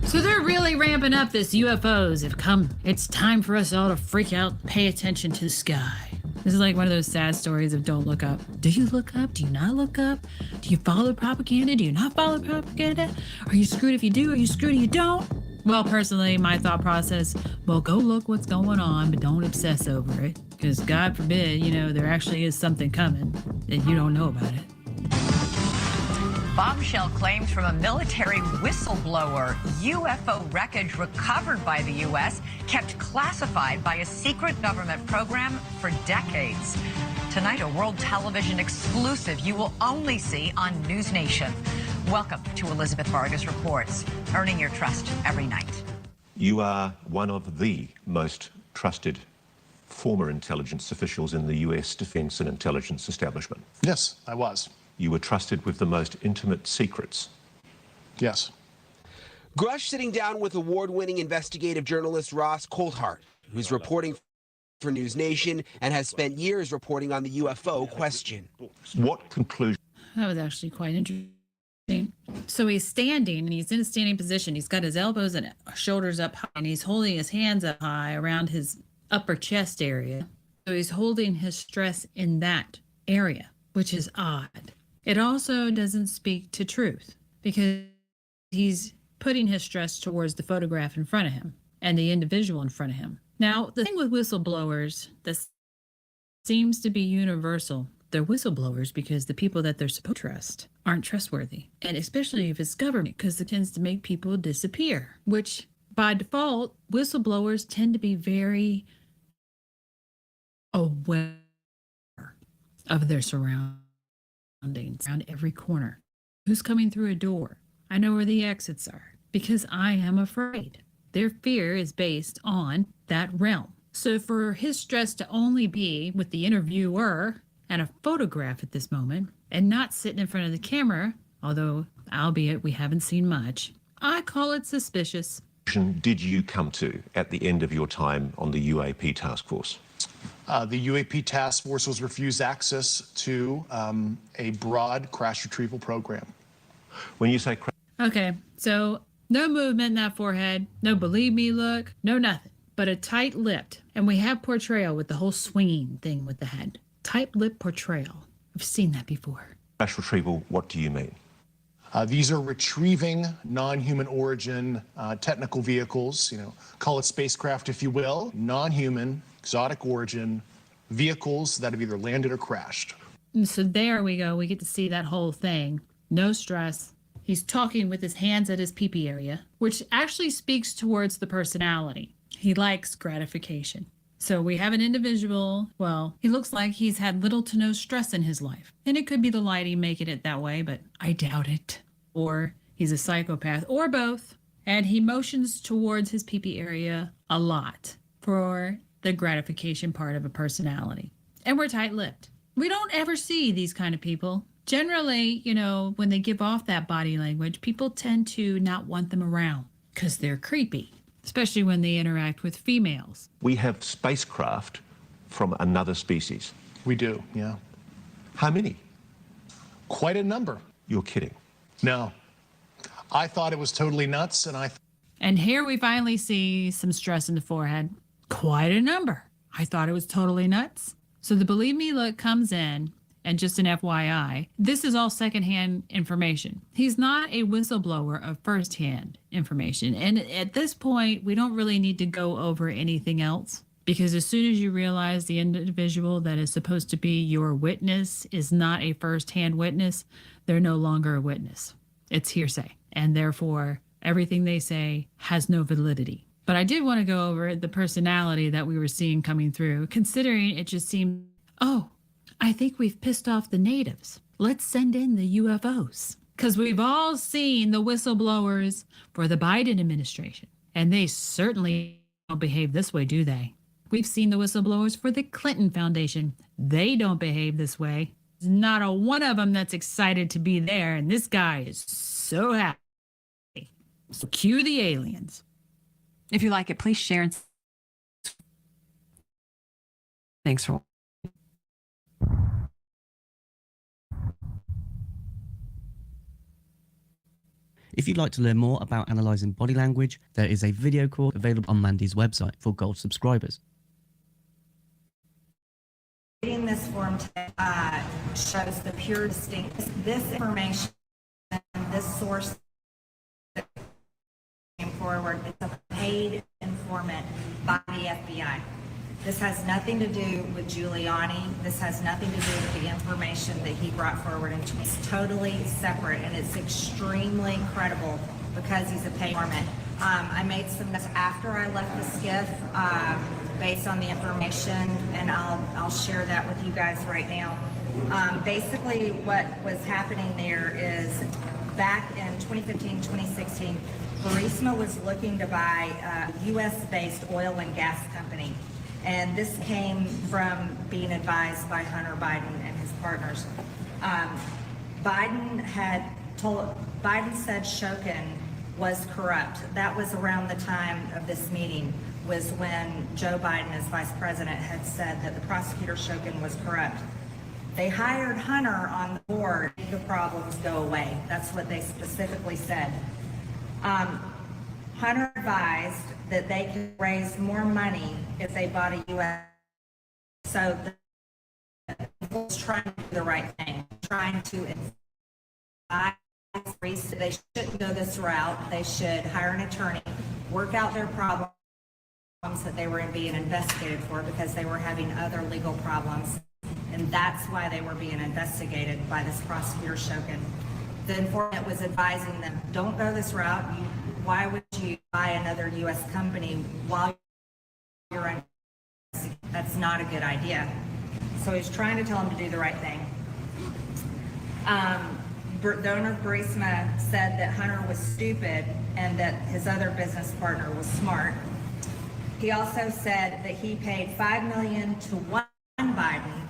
So they're really ramping up this. UFOs have come. It's time for us all to freak out, pay attention to the sky. This is like one of those sad stories of don't look up. Do you look up? Do you not look up? Do you follow propaganda? Do you not follow propaganda? Are you screwed if you do? Are you screwed if you don't? Well, personally, my thought process, well, go look what's going on, but don't obsess over it. Because God forbid, there actually is something coming and you don't know about it. Bombshell claims from a military whistleblower. UFO wreckage recovered by the U.S. kept classified by a secret government program for decades. Tonight, a world television exclusive you will only see on News Nation. Welcome to Elizabeth Vargas Reports, earning your trust every night. You are one of the most trusted former intelligence officials in the U.S. defense and intelligence establishment. Yes, I was. You were trusted with the most intimate secrets. Yes. Grush sitting down with award-winning investigative journalist Ross Coulthart, who's reporting for News Nation and has spent years reporting on the UFO question. What conclusion? That was actually quite interesting. So he's standing and he's in a standing position. He's got his elbows and shoulders up high, and he's holding his hands up high around his upper chest area. So he's holding his stress in that area, which is odd. It also doesn't speak to truth because he's putting his stress towards the photograph in front of him and the individual in front of him. Now, the thing with whistleblowers that seems to be universal, they're whistleblowers because the people that they're supposed to trust aren't trustworthy. And especially if it's government, because it tends to make people disappear, which by default, whistleblowers tend to be very aware of their surroundings, around every corner. Who's coming through a door? I know where the exits are because I am afraid. Their fear is based on that realm. So for his stress to only be with the interviewer and a photograph at this moment and not sitting in front of the camera, although albeit we haven't seen much, I call it suspicious. Did you come to at the end of your time on the UAP task force? The UAP task force was refused access to a broad crash retrieval program. When you say Okay, so no movement in that forehead, no believe me look, no nothing, but a tight-lipped, and we have portrayal with the whole swinging thing with the head. Tight-lipped portrayal. I've seen that before. crash retrieval, what do you mean? These are retrieving non-human origin technical vehicles, call it spacecraft if you will, non-human, exotic origin vehicles that have either landed or crashed. And so there we go. We get to see that whole thing. No stress. He's talking with his hands at his pee-pee area, which actually speaks towards the personality. He likes gratification. So we have an individual, well, he looks like he's had little to no stress in his life. And it could be the lighting making it that way, but I doubt it. Or he's a psychopath, or both. And he motions towards his pee-pee area a lot for the gratification part of a personality. And we're tight-lipped. We don't ever see these kind of people. Generally, when they give off that body language, people tend to not want them around because they're creepy, especially when they interact with females. We have spacecraft from another species. We do, yeah. How many? Quite a number. You're kidding. No. I thought it was totally nuts, And here we finally see some stress in the forehead. Quite a number. I thought it was totally nuts. So the believe me look comes in, and just an FYI, this is all secondhand information. He's not a whistleblower of firsthand information. And at this point, we don't really need to go over anything else, because as soon as you realize the individual that is supposed to be your witness is not a firsthand witness, they're no longer a witness. It's hearsay. And therefore, everything they say has no validity. But I did want to go over the personality that we were seeing coming through, considering it just seemed, I think we've pissed off the natives. Let's send in the UFOs. Because we've all seen the whistleblowers for the Biden administration. And they certainly don't behave this way, do they? We've seen the whistleblowers for the Clinton Foundation. They don't behave this way. There's not a one of them that's excited to be there. And this guy is so happy. So cue the aliens. If you like it, please share. Thanks for watching. If you'd like to learn more about analysing body language, there is a video course available on Mandy's website for Gold subscribers. Reading this form shows the pure distinct. This information, this source that came forward, is a paid informant by the FBI. This has nothing to do with Giuliani. This has nothing to do with the information that he brought forward. And it's totally separate, and it's extremely credible because he's a paid informant. I made some notes after I left the SCIF based on the information, and I'll share that with you guys right now. Basically, what was happening there is back in 2015, 2016, Burisma was looking to buy a U.S.-based oil and gas company. And this came from being advised by Hunter Biden and his partners. Biden said Shokin was corrupt. That was around the time of this meeting, was when Joe Biden, as vice president, had said that the prosecutor Shokin was corrupt. They hired Hunter on the board to make the problems go away. That's what they specifically said. Hunter advised that they could raise more money if they bought a U.S. So the was trying to do the right thing, trying to advise. They shouldn't go this route. They should hire an attorney, work out their problems that they were being investigated for because they were having other legal problems. And that's why they were being investigated by this prosecutor Shokin. The informant was advising them, don't go this route. Why would you buy another U.S. company while you're in? That's not a good idea. So he's trying to tell them to do the right thing. Donor Burisma said that Hunter was stupid and that his other business partner was smart. He also said that he paid $5 million to one Biden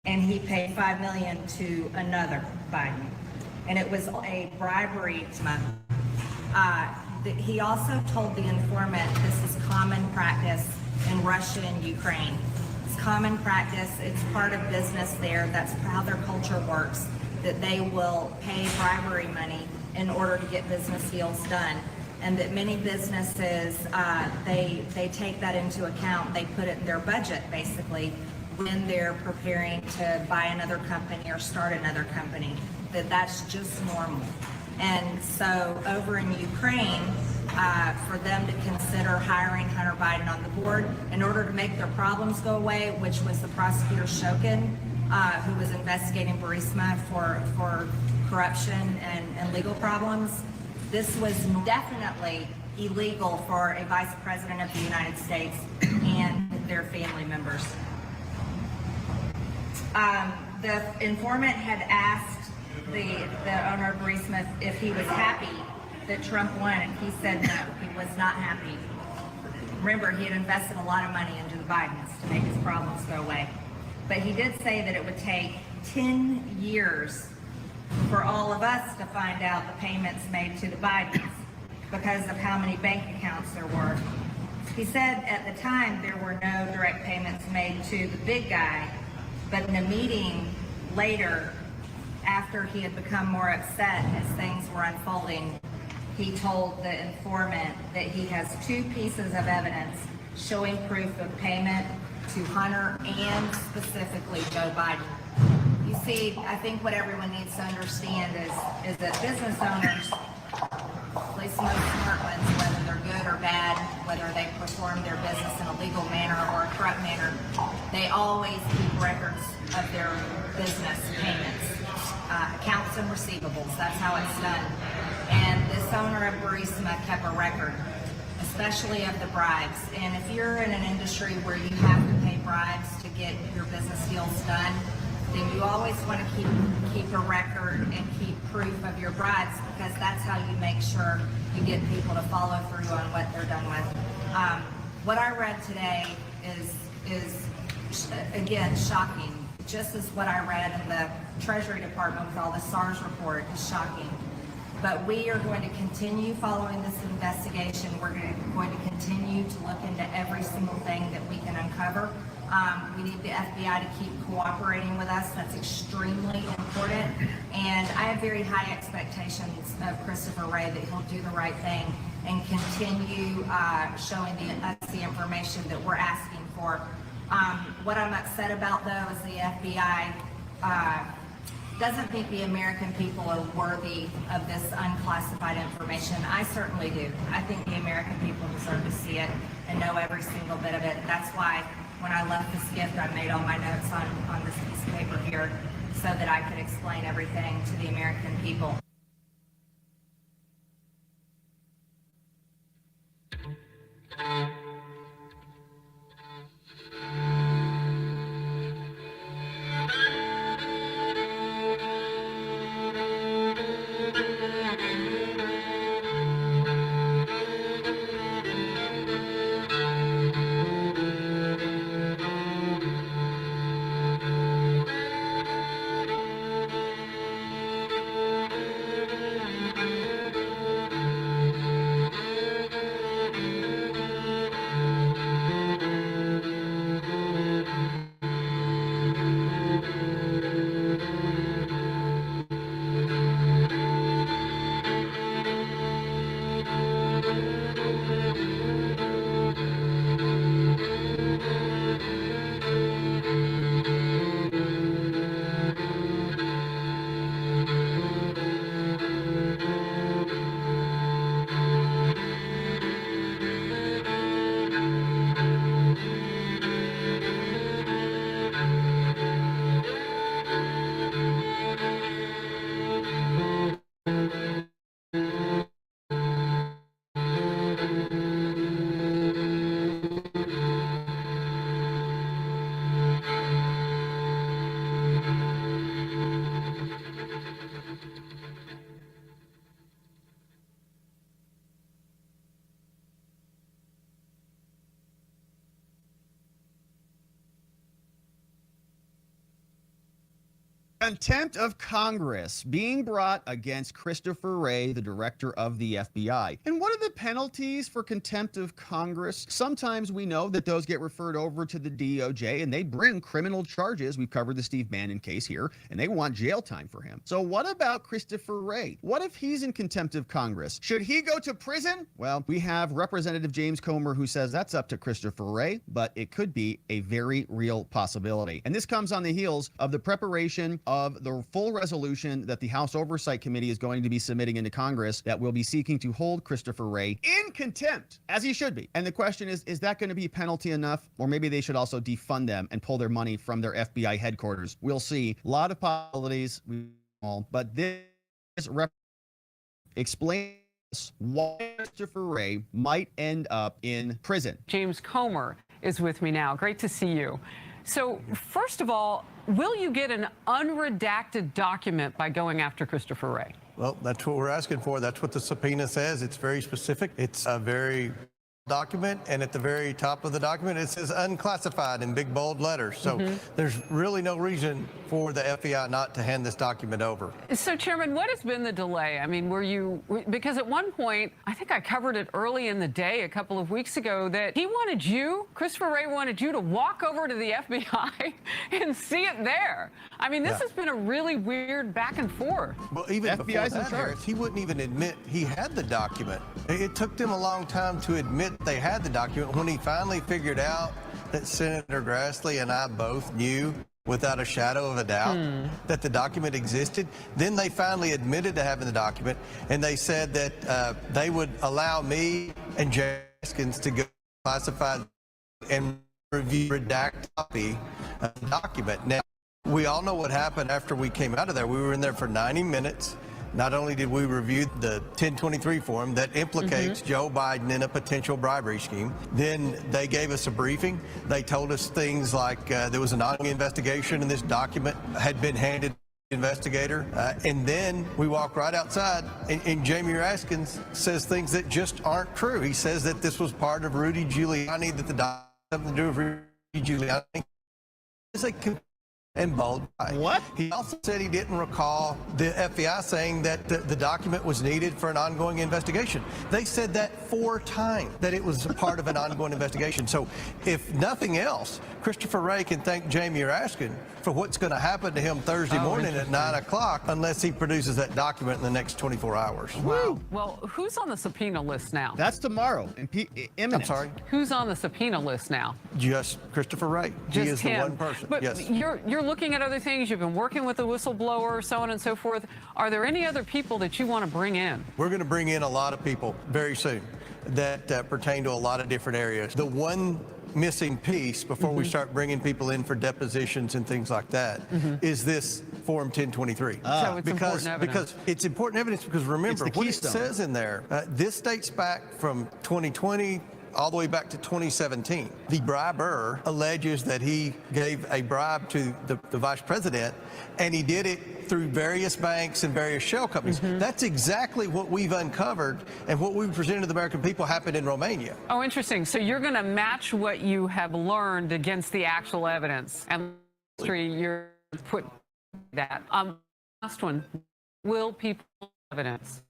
and he paid $5 million to another Biden. And it was a bribery. He also told the informant this is common practice in Russia and Ukraine. It's common practice, it's part of business there, that's how their culture works, that they will pay bribery money in order to get business deals done. And that many businesses, they take that into account, they put it in their budget basically when they're preparing to buy another company or start another company, that's just normal. And so over in Ukraine, for them to consider hiring Hunter Biden on the board in order to make their problems go away, which was the prosecutor Shokin, who was investigating Burisma for corruption and legal problems. This was definitely illegal for a vice president of the United States and their family members. The informant had asked the owner of Burisma if he was happy that Trump won, and he said no, he was not happy. Remember, he had invested a lot of money into the Bidens to make his problems go away. But he did say that it would take 10 years for all of us to find out the payments made to the Bidens because of how many bank accounts there were. He said at the time there were no direct payments made to the big guy, but in a meeting later, after he had become more upset as things were unfolding, he told the informant that he has 2 pieces of evidence showing proof of payment to Hunter and specifically Joe Biden. You see, I think what everyone needs to understand is that business owners, at least most smart ones, whether they're good or bad, whether they perform their business in a legal manner or a corrupt manner, they always keep records of their business payments, accounts and receivables. That's how it's done. And this owner of Burisma kept a record, especially of the bribes. And if you're in an industry where you have to pay bribes to get your business deals done, then you always want to keep a record and keep proof of your bribes, because that's how you make sure you get people to follow through on what they're done with. What I read today is again shocking. Just as what I read in the Treasury Department with all the SARS report is shocking. But we are going to continue following this investigation. We're going to continue to look into every single thing that we can uncover. We need the FBI to keep cooperating with us. That's extremely important. And I have very high expectations of Christopher Wray that he'll do the right thing and continue showing us the information that we're asking for. What I'm upset about, though, is the FBI doesn't think the American people are worthy of this unclassified information. I certainly do. I think the American people deserve to see it and know every single bit of it. That's why when I left this gift, I made all my notes on this piece of paper here so that I could explain everything to the American people. Contempt of Congress being brought against Christopher Wray, the director of the FBI. And what are the penalties for contempt of Congress? Sometimes we know that those get referred over to the DOJ and they bring criminal charges. We've covered the Steve Bannon case here, and they want jail time for him. So what about Christopher Wray? What if he's in contempt of Congress? Should he go to prison? Well, we have Representative James Comer who says that's up to Christopher Wray, but it could be a very real possibility. And this comes on the heels of the preparation of the full resolution that the House Oversight Committee is going to be submitting into Congress that will be seeking to hold Christopher Wray in contempt, as he should be. And the question is that going to be penalty enough? Or maybe they should also defund them and pull their money from their FBI headquarters. We'll see. A lot of possibilities, but this explains why Christopher Wray might end up in prison. James Comer is with me now. Great to see you. So, first of all, will you get an unredacted document by going after Christopher Wray? Well, that's what we're asking for. That's what the subpoena says. It's very specific. It's a very document, and at the very top of the document it says unclassified in big bold letters. So there's really no reason for the FBI not to hand this document over. So, Chairman, what has been the delay? I mean, because at one point, I think I covered it early in the day a couple of weeks ago, that he wanted you, Christopher Wray wanted you to walk over to the FBI and see it there. I mean, this has been a really weird back and forth. Well, even FBI's before in that, charge. Harris, he wouldn't even admit he had the document. It took them a long time to admit they had the document. When he finally figured out that Senator Grassley and I both knew without a shadow of a doubt that the document existed, then they finally admitted to having the document, and they said that they would allow me and Jay Haskins to go classified and review redact copy of the document. Now, we all know what happened after we came out of there. We were in there for 90 minutes. Not only did we review the 1023 form that implicates Joe Biden in a potential bribery scheme, then they gave us a briefing. They told us things like there was an ongoing investigation and this document had been handed to the investigator. And then we walk right outside and Jamie Raskins says things that just aren't true. He says that this was part of Rudy Giuliani, that the document had something to do with Rudy Giuliani. It's a and bold. What? He also said he didn't recall the FBI saying that the document was needed for an ongoing investigation. They said that 4 times, that it was a part of an ongoing investigation. So if nothing else, Christopher Wray can thank Jamie Raskin for what's going to happen to him Thursday morning at 9 o'clock unless he produces that document in the next 24 hours. Wow. Well, who's on the subpoena list now? That's tomorrow. Imminent. I'm sorry? Who's on the subpoena list now? Just Christopher Wray. Just he is him. the one person. But yes. You're looking at other things. You've been working with the whistleblower, so on and so forth. Are there any other people that you want to bring in? We're going to bring in a lot of people very soon that pertain to a lot of different areas. The one missing piece before we start bringing people in for depositions and things like that is this Form 1023. So it's important evidence. Because it's important evidence because remember It's the what it keystone. says in there. This dates back from 2020 all the way back to 2017. The briber alleges that he gave a bribe to the vice president, and he did it through various banks and various shell companies. That's exactly what we've uncovered, and what we presented to the American people happened in Romania. Oh, interesting. So you're going to match what you have learned against the actual evidence, and you're put that. Last one. Will people evidence?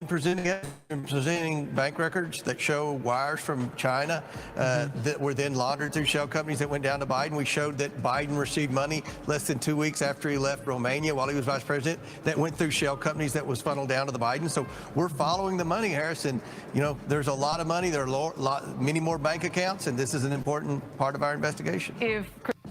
Presenting bank records that show wires from China that were then laundered through shell companies that went down to Biden. We showed that Biden received money less than 2 weeks after he left Romania while he was vice president that went through shell companies that was funneled down to the Biden. So we're following the money, Harris, and there's a lot of money. There are many more bank accounts, and this is an important part of our investigation.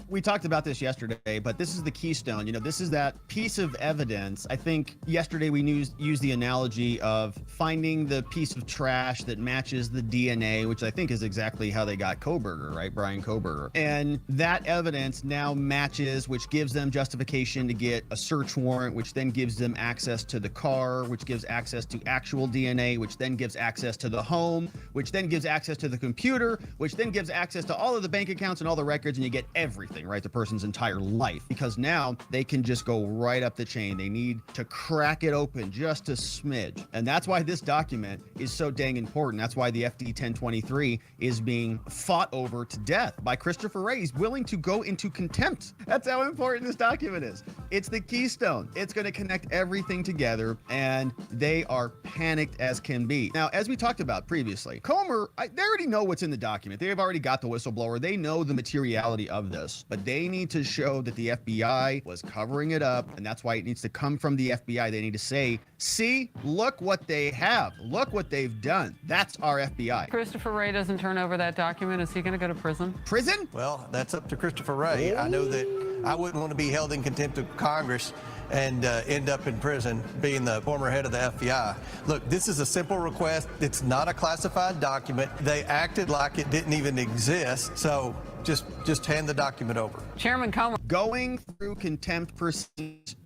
We talked about this yesterday, but this is the keystone. This is that piece of evidence. I think yesterday we used the analogy of finding the piece of trash that matches the DNA, which I think is exactly how they got Kohberger, right? Brian Kohberger. And that evidence now matches, which gives them justification to get a search warrant, which then gives them access to the car, which gives access to actual DNA, which then gives access to the home, which then gives access to the computer, which then gives access to all of the bank accounts and all the records, and you get everything. everything, right? The person's entire life, because now they can just go right up the chain. They need to crack it open just a smidge. And that's why this document is so dang important. That's why the FD 1023 is being fought over to death by Christopher Wray. He's willing to go into contempt. That's how important this document is. It's the keystone. It's going to connect everything together, and they are panicked as can be. Now, as we talked about previously, Comer, they already know what's in the document. They've already got the whistleblower. They know the materiality of this, but they need to show that the FBI was covering it up, and that's why it needs to come from the FBI. They need to say, see, look what they have. Look what they've done. That's our FBI. Christopher Wray doesn't turn over that document. Is he going to go to prison? Prison? Well, that's up to Christopher Wray. I know that I wouldn't want to be held in contempt of Congress and end up in prison being the former head of the FBI. Look, this is a simple request. It's not a classified document. They acted like it didn't even exist. So just hand the document over. Chairman Comer. Going through contempt proceedings,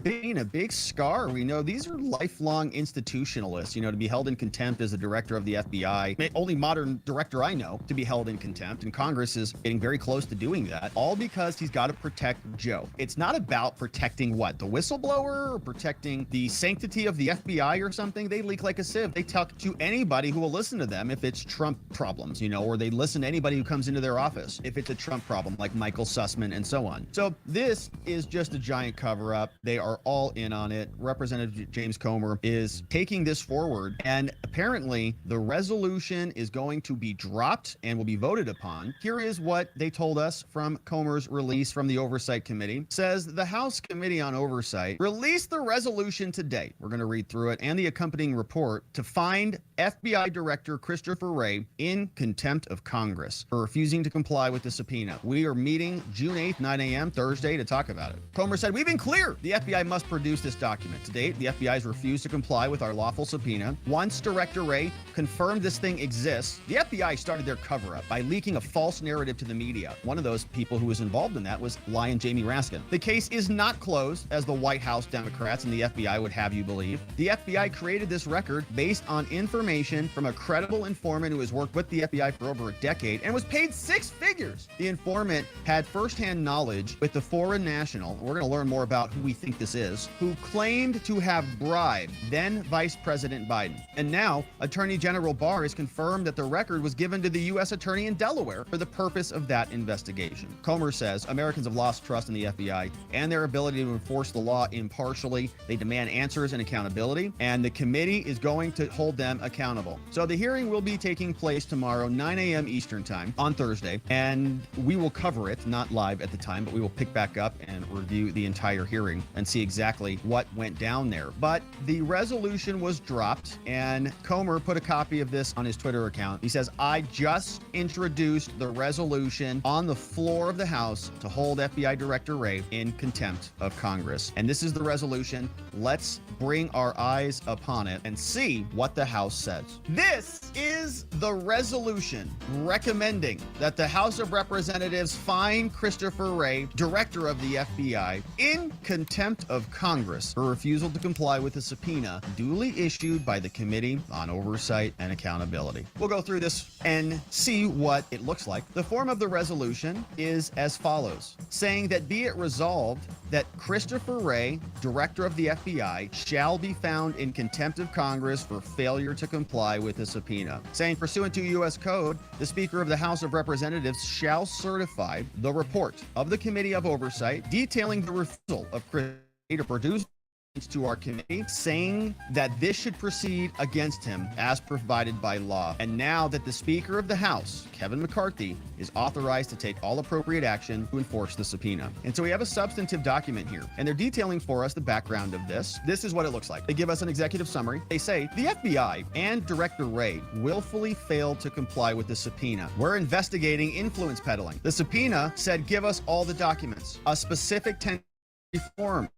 being a big scar. We know these are lifelong institutionalists, to be held in contempt as the director of the FBI. Only modern director I know to be held in contempt, and Congress is getting very close to doing that, all because he's got to protect Joe. It's not about protecting what? The whistleblower, or protecting the sanctity of the FBI or something. They leak like a sieve. They talk to anybody who will listen to them if it's Trump problems, or they listen to anybody who comes into their office if it's a Trump problem, like Michael Sussman and so on. So this is just a giant cover-up. They are all in on it. Representative James Comer is taking this forward, and apparently the resolution is going to be dropped and will be voted upon. Here is what they told us from Comer's release from the Oversight Committee. Says the House Committee on Oversight released the resolution today. We're going to read through it and the accompanying report to find FBI Director Christopher Wray in contempt of Congress for refusing to comply with the subpoena. We are meeting June 8th, 9 a.m. Thursday to talk about it. Comer said, we've been clear. The FBI must produce this document. To date, the FBI has refused to comply with our lawful subpoena. Once Director Wray confirmed this thing exists, the FBI started their cover-up by leaking a false narrative to the media. One of those people who was involved in that was Lion Jamie Raskin. The case is not closed, as the White House Democrats and the FBI would have you believe. The FBI created this record based on information from a credible informant who has worked with the FBI for over a decade and was paid 6 figures. The informant had firsthand knowledge with the foreign national, we're going to learn more about who we think this is, who claimed to have bribed then Vice President Biden. And now, Attorney General Barr has confirmed that the record was given to the U.S. Attorney in Delaware for the purpose of that investigation. Comer says Americans have lost trust in the FBI and their ability to enforce the law impartially. They demand answers and accountability, and the committee is going to hold them accountable. So the hearing will be taking place tomorrow, 9 a.m. Eastern Time on Thursday, and we will cover it, not live at the time, but we will pick back up and review the entire hearing and see exactly what went down there. But the resolution was dropped, and Comer put a copy of this on his Twitter account. He says, I just introduced the resolution on the floor of the House to hold FBI Director Wray in contempt of Congress. And this is the resolution. Let's bring our eyes upon it and see what the House says. This is the resolution recommending that the House of Representatives find Christopher Wray, Director of the FBI, in contempt of Congress for refusal to comply with a subpoena duly issued by the Committee on Oversight and Accountability. We'll go through this and see what it looks like. The form of the resolution is as follows, saying that be it resolved that Christopher Wray, Director of the FBI, shall be found in contempt of Congress for failure to comply with a subpoena. Saying pursuant to U.S. Code, the Speaker of the House of Representatives shall certify the report of the Committee of Oversight detailing the refusal of Christopher Wray to produce to our committee, saying that this should proceed against him as provided by law. And now that the Speaker of the House, Kevin McCarthy, is authorized to take all appropriate action to enforce the subpoena. And so we have a substantive document here, and they're detailing for us the background of this. This is what it looks like. They give us an executive summary. They say the FBI and Director Wray willfully failed to comply with the subpoena. We're investigating influence peddling. The subpoena said give us all the documents. A specific 10 form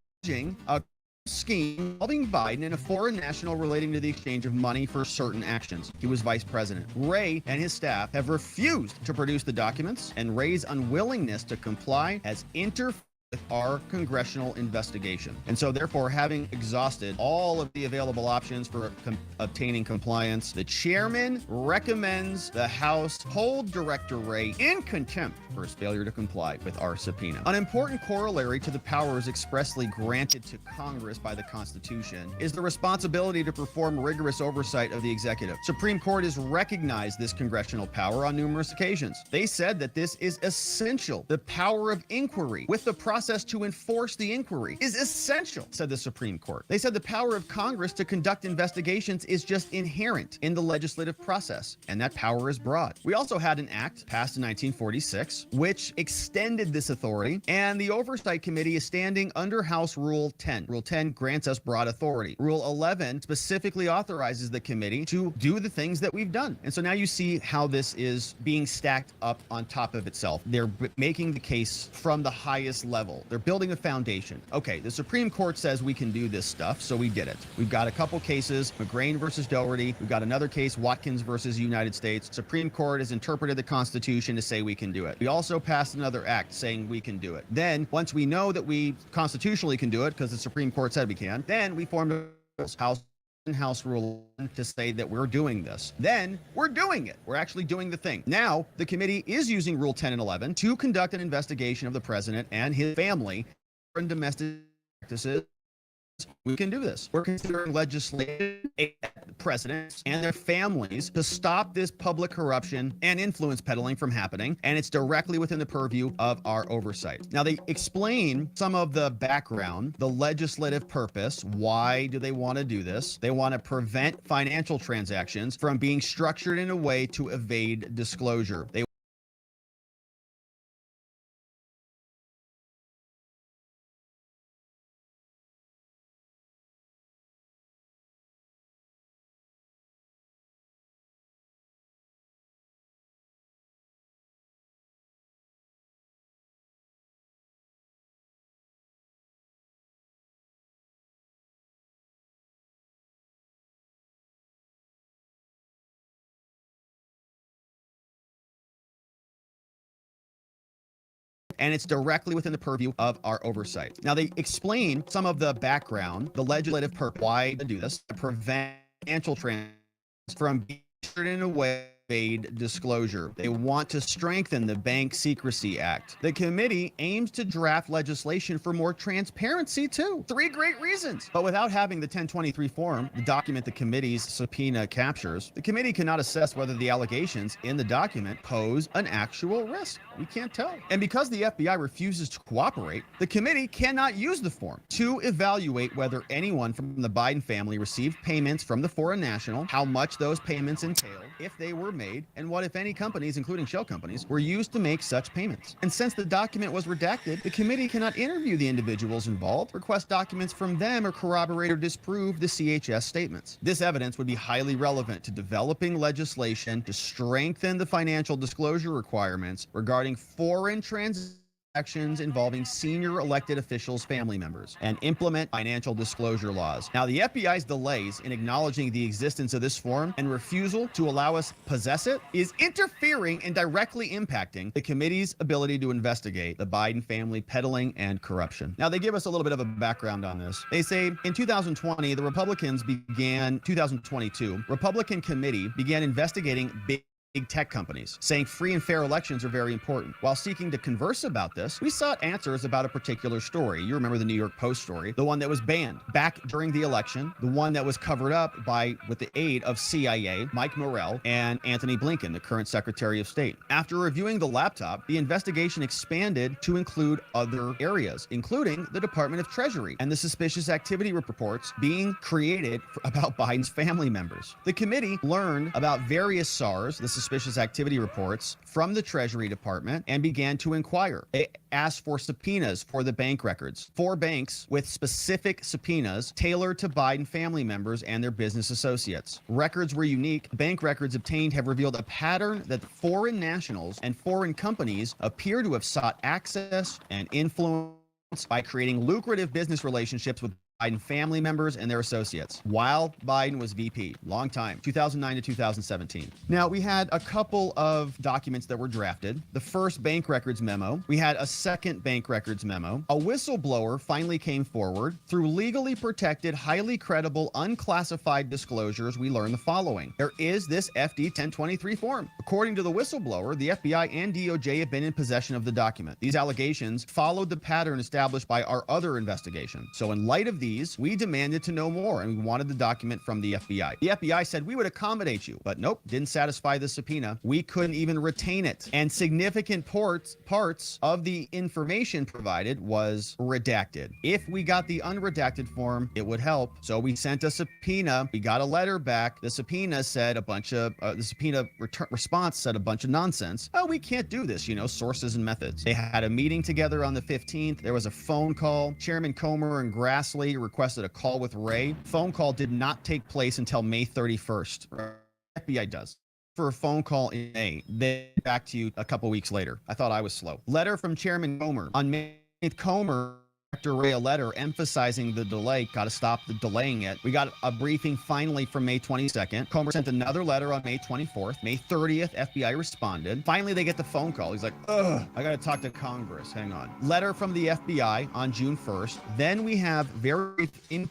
a scheme involving Biden and a foreign national relating to the exchange of money for certain actions. He was vice president. Wray and his staff have refused to produce the documents, and Wray's unwillingness to comply has interfered with our congressional investigation. And so therefore, having exhausted all of the available options for obtaining compliance, the chairman recommends the House hold Director Wray in contempt for his failure to comply with our subpoena. An important corollary to the powers expressly granted to Congress by the Constitution is the responsibility to perform rigorous oversight of the executive. Supreme Court has recognized this congressional power on numerous occasions. They said that this is essential. The power of inquiry with the process to enforce the inquiry is essential, said the Supreme Court. They said the power of Congress to conduct investigations is just inherent in the legislative process, and that power is broad. We also had an act passed in 1946 which extended this authority, and the Oversight Committee is standing under House Rule 10. Rule 10 grants us broad authority. Rule 11 specifically authorizes the committee to do the things that we've done. And so now you see how this is being stacked up on top of itself. They're making the case from the highest level. They're building a foundation. Okay, the Supreme Court says we can do this stuff, so we did it. We've got a couple cases, McGrain versus Doherty. We've got another case, Watkins versus United States. Supreme Court has interpreted the Constitution to say we can do it. We also passed another act saying we can do it. Then, once we know that we constitutionally can do it, because the Supreme Court said we can, then we formed a House Rule to say that we're doing this. Then we're doing it. We're actually doing the thing. Now, the committee is using Rule 10 and 11 to conduct an investigation of the president and his family for domestic practices. We can do this. We're considering legislation, presidents and their families to stop this public corruption and influence peddling from happening, and it's directly within the purview of our oversight. Now, they explain some of the background, the legislative purpose. Why do they want to do this? They want to prevent financial transactions from being structured in a way to evade disclosure. They and it's directly within the purview of our oversight. Now, they explain some of the background, the legislative purpose, why to do this, to prevent financial transactions from being structured in a way to evade disclosure. They want to strengthen the Bank Secrecy Act. The committee aims to draft legislation for more transparency, too. 3 great reasons. But without having the 1023 form, the document the committee's subpoena captures, the committee cannot assess whether the allegations in the document pose an actual risk. We can't tell. And because the FBI refuses to cooperate, the committee cannot use the form to evaluate whether anyone from the Biden family received payments from the foreign national, how much those payments entailed, if they were made, and what, if any, companies, including shell companies, were used to make such payments. And since the document was redacted, the committee cannot interview the individuals involved, request documents from them, or corroborate or disprove the CHS statements. This evidence would be highly relevant to developing legislation to strengthen the financial disclosure requirements regarding foreign transactions involving senior elected officials' family members, and implement financial disclosure laws. Now, the FBI's delays in acknowledging the existence of this form and refusal to allow us possess it is interfering and directly impacting the committee's ability to investigate the Biden family peddling and corruption. Now, they give us a little bit of a background on this. They say in 2020, the Republican committee began investigating big tech companies, saying free and fair elections are very important. While seeking to converse about this, we sought answers about a particular story. You remember the New York Post story, the one that was banned back during the election, the one that was covered up with the aid of CIA, Mike Morell, and Anthony Blinken, the current Secretary of State. After reviewing the laptop, the investigation expanded to include other areas, including the Department of Treasury and the suspicious activity reports being created about Biden's family members. The committee learned about various SARs, the suspicious activity reports, from the Treasury Department and began to inquire. They asked for subpoenas for the bank records. 4 banks with specific subpoenas tailored to Biden family members and their business associates. Records were unique. Bank records obtained have revealed a pattern that foreign nationals and foreign companies appear to have sought access and influence by creating lucrative business relationships with Biden family members and their associates while Biden was VP. Long time, 2009 to 2017. Now, we had a couple of documents that were drafted. The first bank records memo. We had a second bank records memo. A whistleblower finally came forward. Through legally protected, highly credible, unclassified disclosures, we learned the following. There is this FD 1023 form. According to the whistleblower, the FBI and DOJ have been in possession of the document. These allegations followed the pattern established by our other investigation. So in light of these, we demanded to know more and we wanted the document from the FBI. The FBI said we would accommodate you, but nope, didn't satisfy the subpoena. We couldn't even retain it. And significant parts of the information provided was redacted. If we got the unredacted form, it would help. So we sent a subpoena. We got a letter back. The subpoena said a bunch of, response said a bunch of nonsense. Oh, we can't do this, sources and methods. They had a meeting together on the 15th. There was a phone call. Chairman Comer and Grassley requested a call with Ray. Phone call did not take place until May 31st. FBI does. For a phone call in May, then back to you a couple weeks later. I thought I was slow. Letter from Chairman Comer. On May 8th, Comer Dr. Ray a letter emphasizing the delay. Got to stop the delaying it. We got a briefing finally from May 22nd. Comer sent another letter on May 24th. May 30th, FBI responded. Finally, they get the phone call. He's like, ugh, I got to talk to Congress. Hang on. Letter from the FBI on June 1st. Then we have very in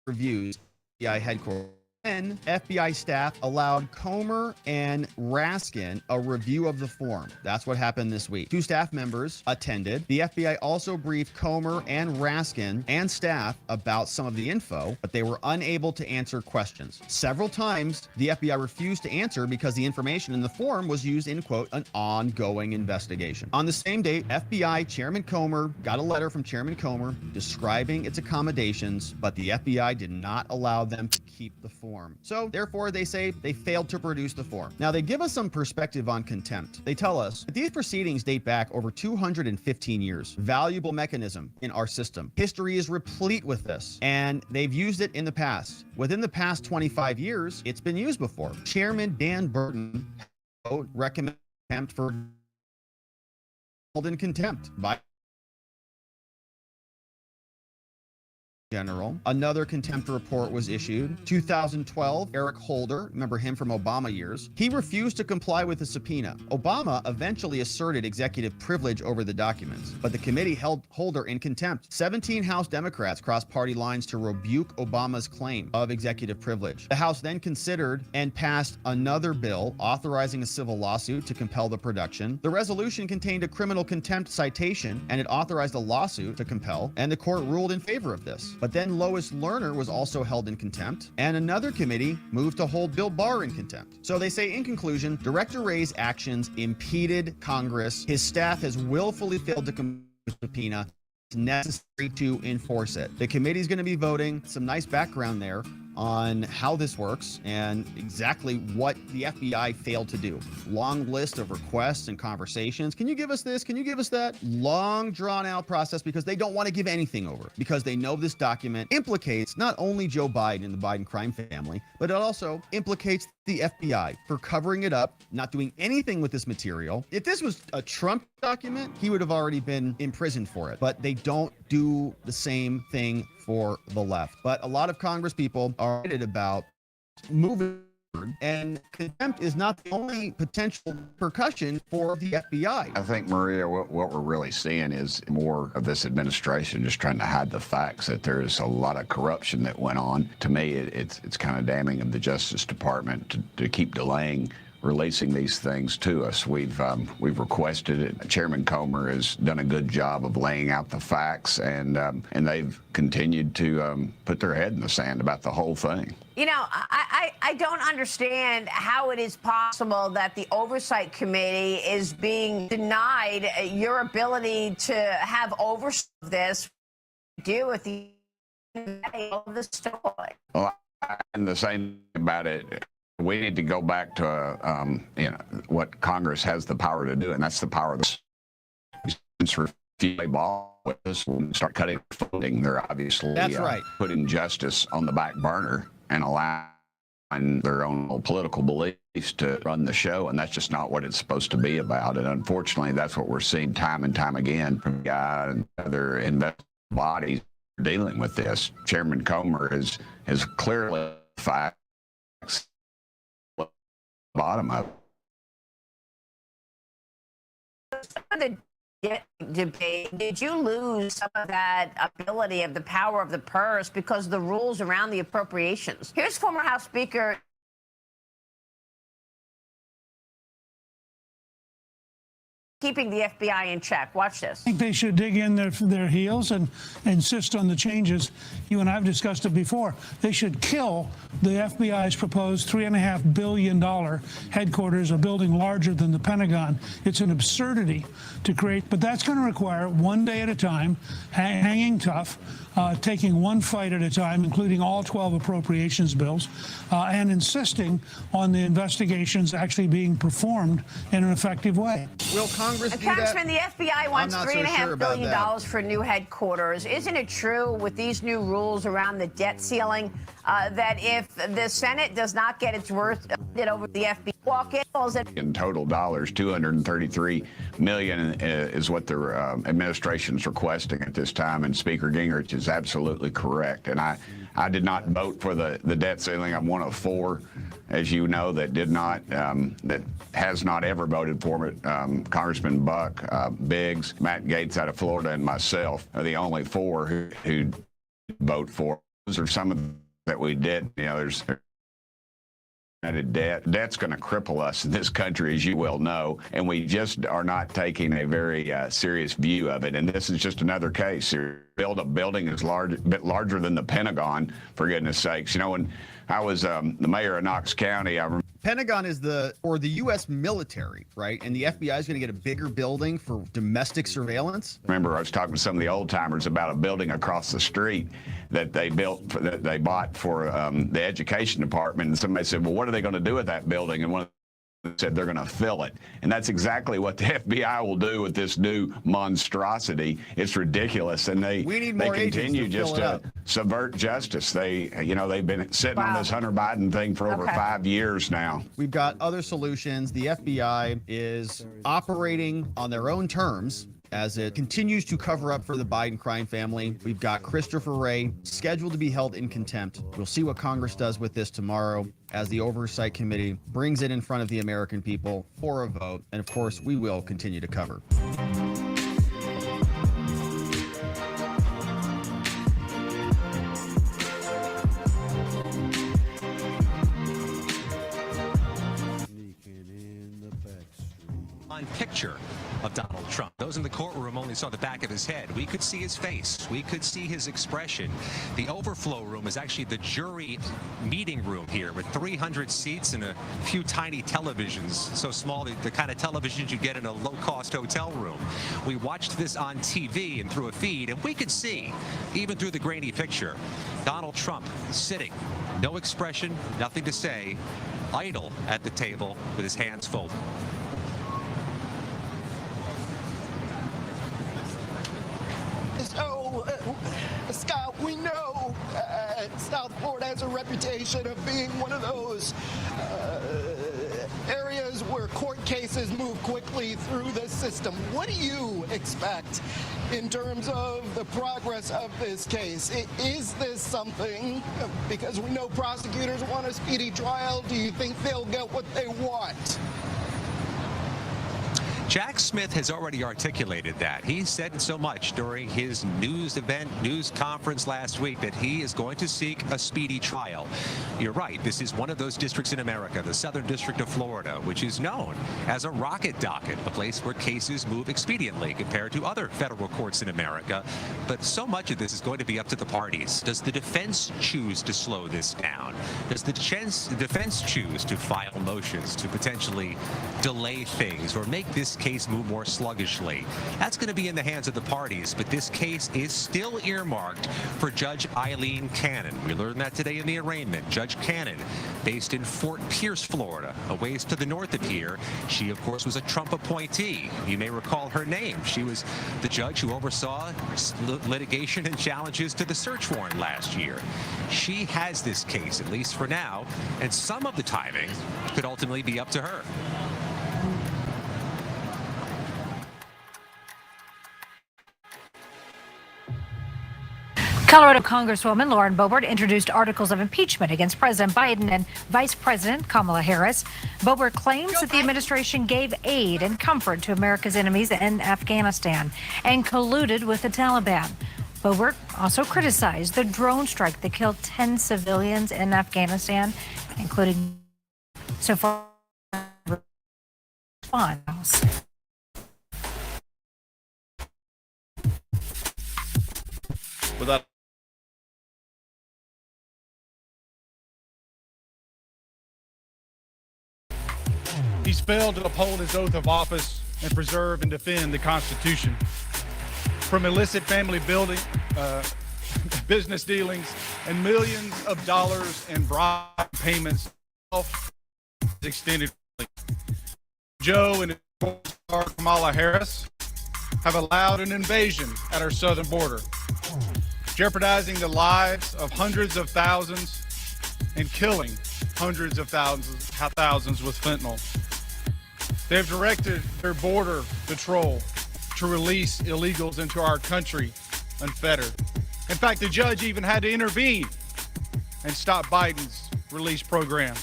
reviews, FBI headquarters. Then FBI staff allowed Comer and Raskin a review of the form. That's what happened this week. 2 staff members attended. The FBI also briefed Comer and Raskin and staff about some of the info, but they were unable to answer questions. Several times, the FBI refused to answer because the information in the form was used in, quote, an ongoing investigation. On the same date, FBI Chairman Comer got a letter from Chairman Comer describing its accommodations, but the FBI did not allow them to keep the form. So therefore, they say they failed to produce the form. Now, they give us some perspective on contempt. They tell us that these proceedings date back over 215 years. Valuable mechanism in our system. History is replete with this, and they've used it in the past. Within the past 25 years, it's been used before. Chairman Dan Burton recommended contempt for held in contempt by General. Another contempt report was issued. 2012, Eric Holder, remember him from Obama years, he refused to comply with the subpoena. Obama eventually asserted executive privilege over the documents, but the committee held Holder in contempt. 17 House Democrats crossed party lines to rebuke Obama's claim of executive privilege. The House then considered and passed another bill authorizing a civil lawsuit to compel the production. The resolution contained a criminal contempt citation, and it authorized a lawsuit to compel, and the court ruled in favor of this. But then Lois Lerner was also held in contempt, and another committee moved to hold Bill Barr in contempt. So they say, in conclusion, Director Wray's actions impeded Congress. His staff has willfully failed to comply with the subpoena. It's necessary to enforce it. The committee's going to be voting. Some nice background there on how this works and exactly what the FBI failed to do. Long list of requests and conversations. Can you give us this? Can you give us that? Long drawn out process because they don't want to give anything over, because they know this document implicates not only Joe Biden and the Biden crime family, but it also implicates the FBI for covering it up, not doing anything with this material. If this was a Trump document, he would have already been imprisoned for it, but they don't do the same thing for the left. But a lot of Congress people are excited about moving forward, and contempt is not the only potential repercussion for the FBI. I think, Maria, what we're really seeing is more of this administration just trying to hide the facts that there's a lot of corruption that went on. To me, it's kind of damning of the Justice Department to keep delaying releasing these things to us. We've requested it. Chairman Comer has done a good job of laying out the facts, and they've continued to put their head in the sand about the whole thing. You know, I don't understand how it is possible that the Oversight Committee is being denied your ability to have oversight of this. Do with the of the story. Well, and the same thing about it. We need to go back to what Congress has the power to do, and that's the power of the ball with us. When start cutting funding, they're obviously putting justice on the back burner and allowing their own political beliefs to run the show, and that's just not what it's supposed to be about. And unfortunately, that's what we're seeing time and time again from God and other investment bodies dealing with this. Chairman Comer is clearly facts bottom of the debate, did you lose some of that ability of the power of the purse because of the rules around the appropriations? Here's former House Speaker keeping the FBI in check. Watch this. I think they should dig in their heels and insist on the changes. You and I have discussed it before. They should kill the FBI's proposed $3.5 billion headquarters, a building larger than the Pentagon. It's an absurdity to create, but that's going to require one day at a time, hanging tough, taking one fight at a time, including all 12 appropriations bills, and insisting on the investigations actually being performed in an effective way. Will Congress do Congressman, that? the FBI wants $3.5 billion for new headquarters. Isn't it true with these new rules around the debt ceiling that if the Senate does not get its worth over the FBI walk-in? in total dollars. 233 million is what the administration's requesting at this time, and Speaker Gingrich is absolutely correct. And I did not vote for the debt ceiling. I'm one of 4, as you know, that did not, that has not ever voted for it. Congressman Buck, Biggs, Matt Gaetz out of Florida, and myself are the only 4 who vote for. Those are some of that we did. You know, there's debt's going to cripple us in this country, as you well know, and we just are not taking a very serious view of it. And this is just another case. You build a building that's a bit larger than the Pentagon, for goodness sakes. You know, when I was the mayor of Knox County, I remember Pentagon is the U.S. military, right? And the FBI is going to get a bigger building for domestic surveillance. Remember, I was talking to some of the old timers about a building across the street that they bought for the education department, and somebody said, "Well, what are they going to do with that building?" And one of them said they're going to fill it, and that's exactly what the FBI will do with this new monstrosity. It's ridiculous, and they continue just to subvert justice. They've been sitting on this Hunter Biden thing for over 5 years now. We've got other solutions. The FBI is operating on their own terms as it continues to cover up for the Biden crime family. We've got Christopher Wray scheduled to be held in contempt. We'll see what Congress does with this tomorrow as the Oversight Committee brings it in front of the American people for a vote. And of course, we will continue to cover. Picture of Donald Trump. Those in the courtroom only saw the back of his head. We could see his face. We could see his expression. The overflow room is actually the jury meeting room here with 300 seats and a few tiny televisions, so small, the kind of televisions you get in a low-cost hotel room. We watched this on TV and through a feed, and we could see, even through the grainy picture, Donald Trump sitting, no expression, nothing to say, idle at the table with his hands folded. So, Scott, we know South Florida has a reputation of being one of those areas where court cases move quickly through the system. What do you expect in terms of the progress of this case? Is this something, because we know prosecutors want a speedy trial, do you think they'll get what they want? Jack Smith has already articulated that. He said so much during his news conference last week that he is going to seek a speedy trial. You're right. This is one of those districts in America, the Southern District of Florida, which is known as a rocket docket, a place where cases move expediently compared to other federal courts in America. But so much of this is going to be up to the parties. Does the defense choose to slow this down? Does the defense choose to file motions to potentially delay things or make this case move more sluggishly? That's going to be in the hands of the parties, but this case is still earmarked for Judge Eileen Cannon. We learned that today in the arraignment. Judge Cannon, based in Fort Pierce, Florida, a ways to the north of here. She, of course, was a Trump appointee. You may recall her name. She was the judge who oversaw litigation and challenges to the search warrant last year. She has this case, at least for now, and some of the timing could ultimately be up to her. Colorado Congresswoman Lauren Boebert introduced articles of impeachment against President Biden and Vice President Kamala Harris. Boebert claims that the administration gave aid and comfort to America's enemies in Afghanistan and colluded with the Taliban. Boebert also criticized the drone strike that killed 10 civilians in Afghanistan, including so far response. Without He's failed to uphold his oath of office and preserve and defend the Constitution. From illicit family building, business dealings, and millions of dollars in bribe payments, extended. Joe and his star Kamala Harris have allowed an invasion at our southern border, jeopardizing the lives of hundreds of thousands and killing hundreds of thousands with fentanyl. They've directed their border patrol to release illegals into our country unfettered. In fact, the judge even had to intervene and stop Biden's release program.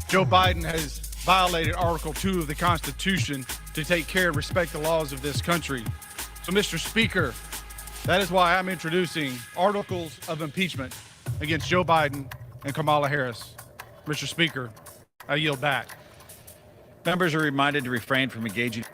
Joe Biden has violated Article 2 of the Constitution to take care and respect the laws of this country. So, Mr. Speaker, that is why I'm introducing articles of impeachment against Joe Biden and Kamala Harris. Mr. Speaker, I yield back. Members are reminded to refrain from engaging.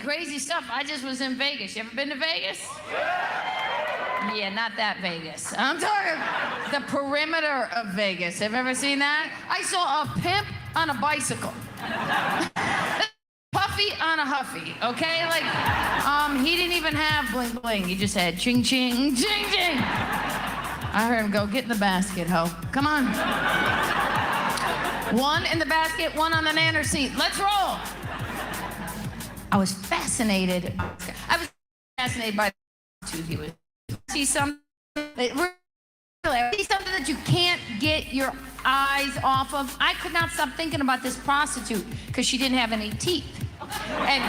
Crazy stuff. I just was in Vegas. You ever been to Vegas? Yeah, not that Vegas. I'm talking the perimeter of Vegas. Have you ever seen that? I saw a pimp on a bicycle. Puffy on a Huffy, okay? Like, he didn't even have bling bling. He just had ching ching, ching ching. I heard him go, get in the basket, ho. Come on. One in the basket, one on the nanner seat. Let's roll. I was fascinated. I was fascinated by he was see something that you can't get your eyes off of. I could not stop thinking about this prostitute because she didn't have any teeth. And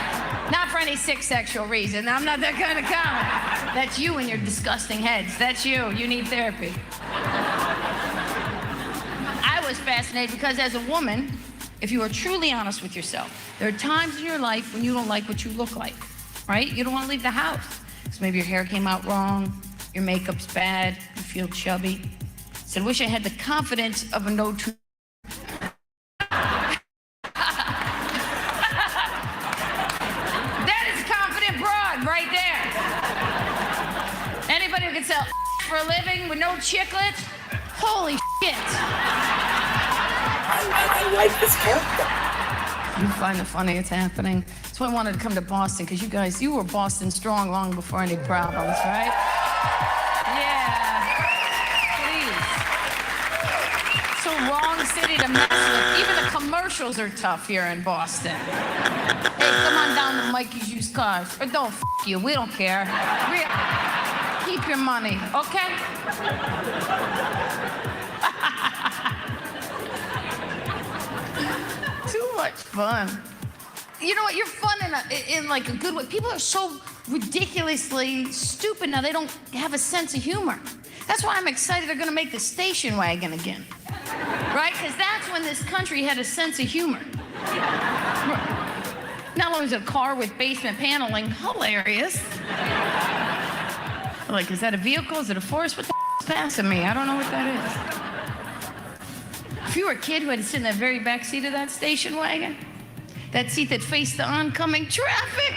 not for any sick sexual reason. I'm not that kind of comic. That's you and your disgusting heads. That's you. You need therapy. I was fascinated because as a woman, if you are truly honest with yourself, there are times in your life when you don't like what you look like, right? You don't want to leave the house. So maybe your hair came out wrong, your makeup's bad, you feel chubby. So I wish I had the confidence of a no-truth. That is a confident broad right there. Anybody who can sell for a living with no chiclets? Holy shit. I like this character. You find it funny it's happening. That's why I wanted to come to Boston, because you were Boston strong long before any problems, right? Yeah. a city to mess with. Even the commercials are tough here in Boston. Hey, come on down to Mikey's Used Cars. Or don't f you, we don't care. Keep your money, okay? Too much fun. You know what? You're fun in like a good way. People are so ridiculously stupid now. They don't have a sense of humor. That's why I'm excited they're going to make the station wagon again. Right? Because that's when this country had a sense of humor. Not only is it a car with basement paneling, hilarious. Like, is that a vehicle? Is it a forest? What the f is passing me? I don't know what that is. If you were a kid who had to sit in that very back seat of that station wagon, that seat that faced the oncoming traffic,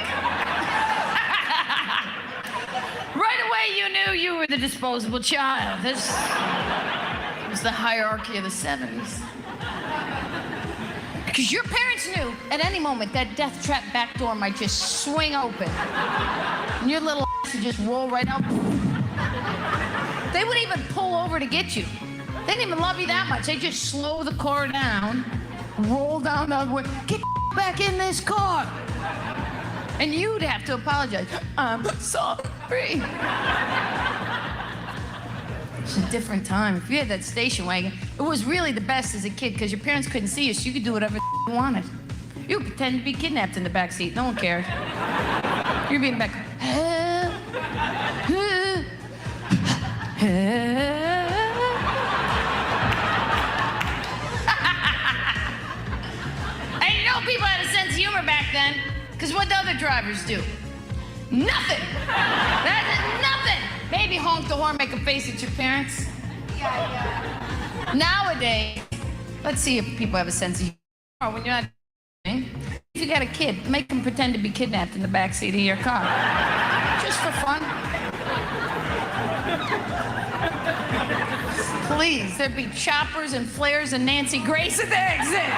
right away you knew you were the disposable child. This was the hierarchy of the 70s. Because your parents knew at any moment that death trap back door might just swing open. And your little ass would just roll right out. They wouldn't even pull over to get you. They didn't even love you that much. They just slow the car down, roll down the way, get back in this car. And you'd have to apologize. I'm sorry. It's a different time. If you had that station wagon, it was really the best as a kid because your parents couldn't see you, so you could do whatever you wanted. You could pretend to be kidnapped in the back seat. No one cared. You're being back. And you know people had a sense of humor back then, because what do other drivers do? Nothing. That's nothing. Maybe honk the horn, make a face at your parents. Yeah. Nowadays, let's see if people have a sense of humor. When you're not, if you got a kid, make them pretend to be kidnapped in the backseat of your car, just for fun. Please, there'd be choppers and flares and Nancy Grace at the exit.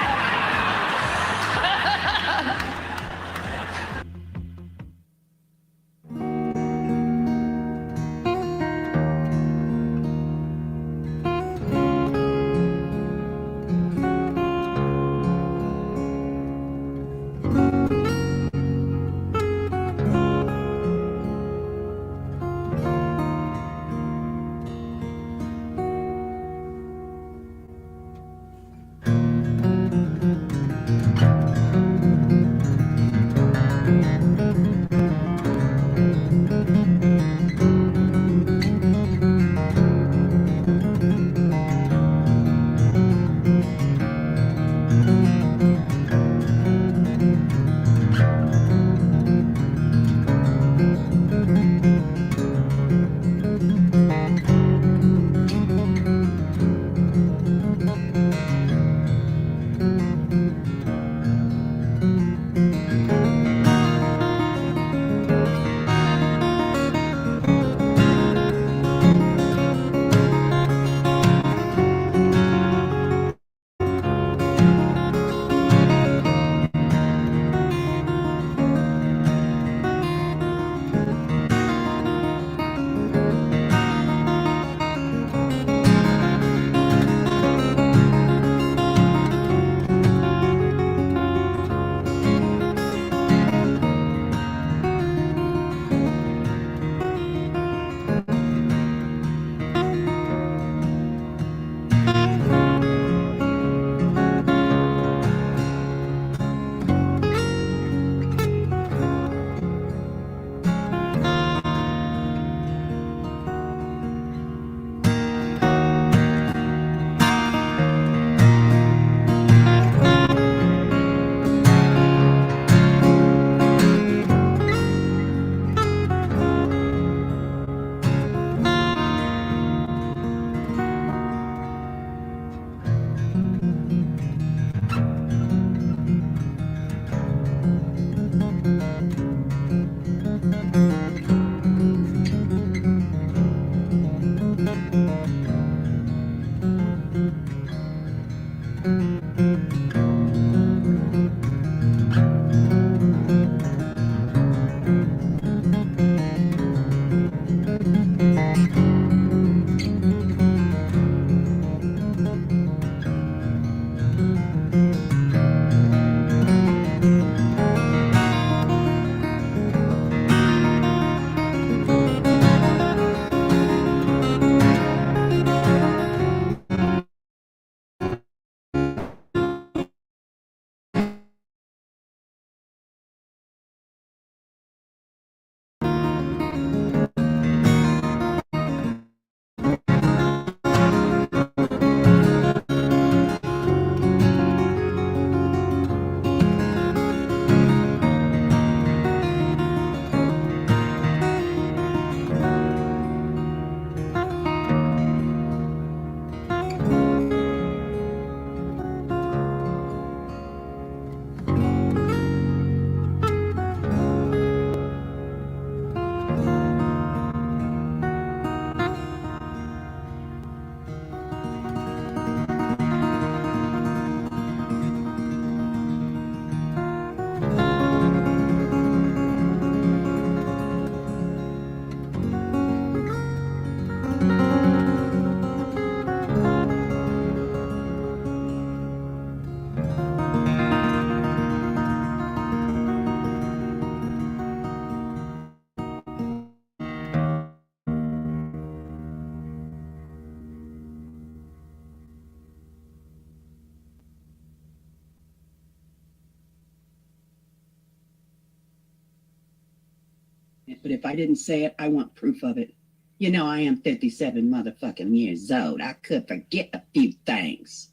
it. But if I didn't say it, I want proof of it. You know, I am 57 motherfucking years old. I could forget a few things.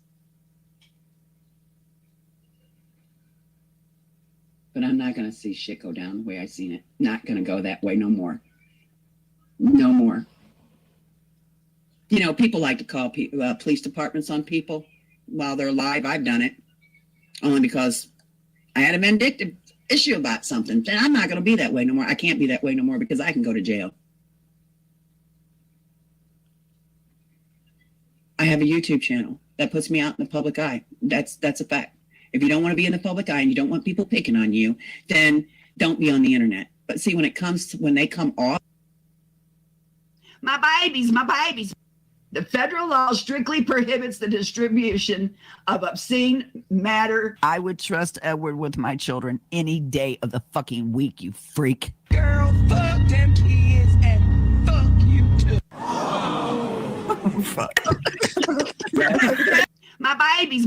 But I'm not going to see shit go down the way I seen it. Not going to go that way no more. No more. You know, people like to call police departments on people while they're alive. I've done it. Only because I had a vindictive issue about something. And I'm not going to be that way no more. I can't be that way no more because I can go to jail. I have a YouTube channel that puts me out in the public eye. That's a fact. If you don't want to be in the public eye and you don't want people picking on you, then don't be on the internet. But see, when it comes to when they come off, my babies. The federal law strictly prohibits the distribution of obscene matter. I would trust Edward with my children any day of the fucking week, you freak. Girl, fuck them kids and fuck you too. Oh, fuck. My babies.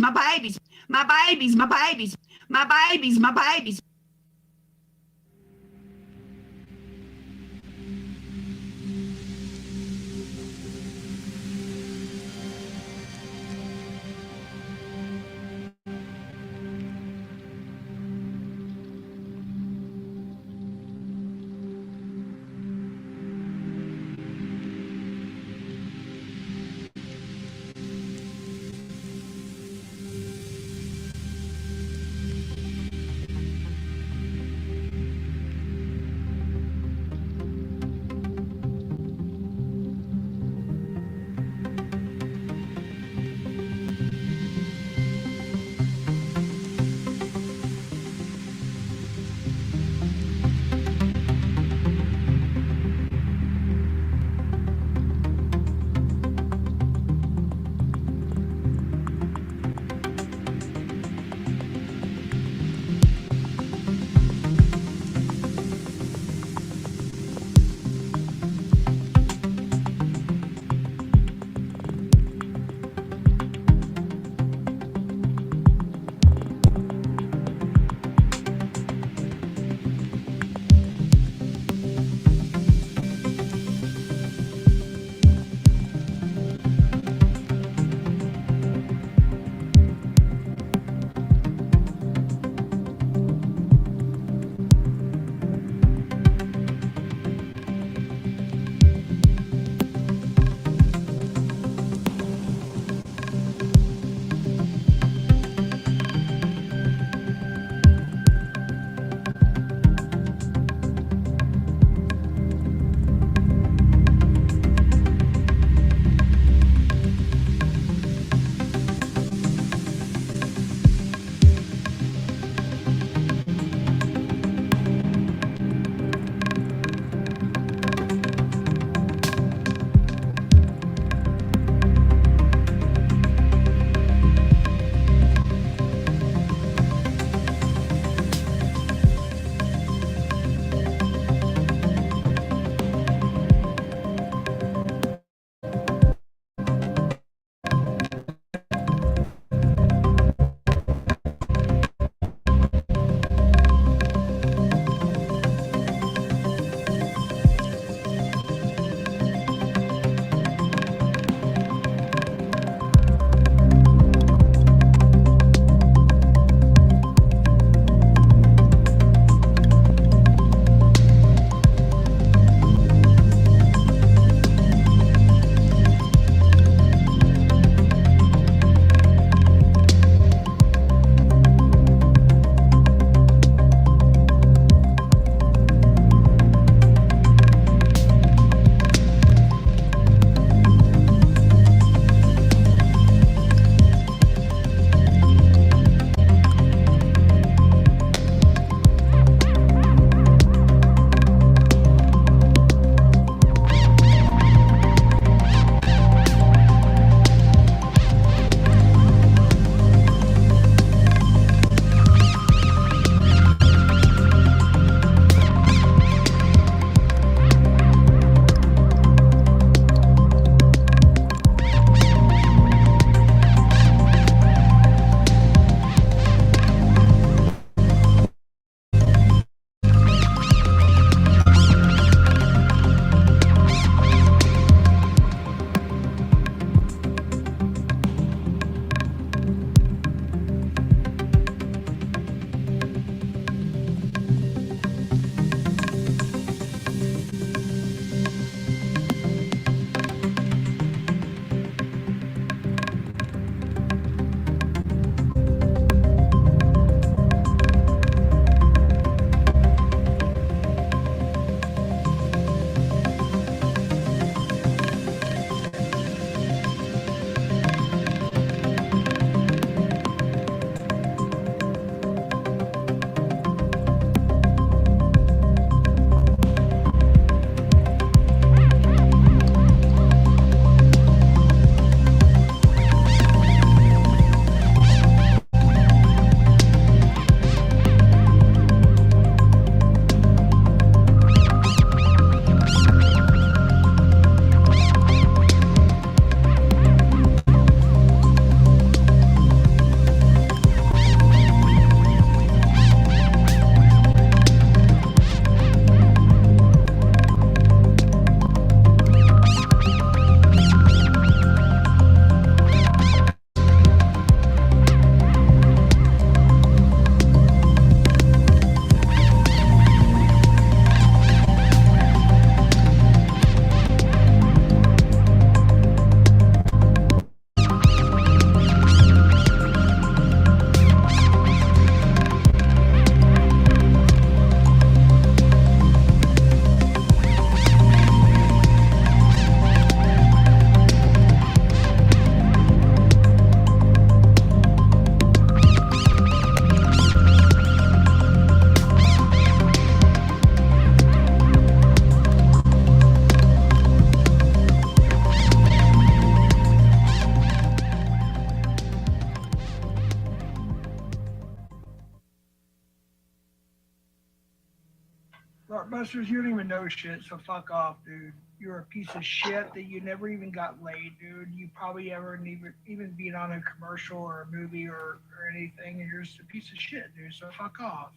Busters, you don't even know shit, so fuck off, dude. You're a piece of shit that you never even got laid, dude. You probably ever even been on a commercial or a movie or anything, and you're just a piece of shit, dude. So fuck off.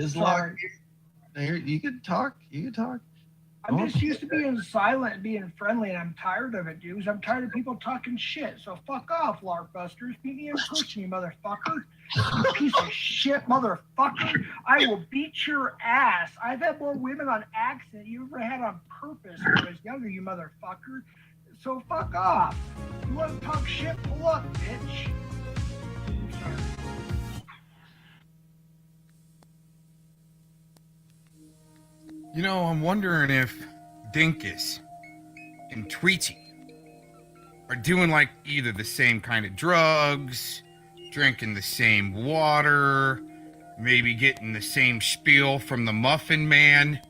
Sorry. You can talk. You can talk. I'm just used to being silent and being friendly, and I'm tired of it, dudes. I'm tired of people talking shit. So fuck off, LARP Busters. Beat me in person, you motherfucker. You piece of shit, motherfucker. I will beat your ass. I've had more women on accident you ever had on purpose when I was younger, you motherfucker. So fuck off. You want to talk shit? Pull up, bitch. Sorry. You know, I'm wondering if Dinkus and Tweety are doing like either the same kind of drugs, drinking the same water, maybe getting the same spiel from the Muffin Man.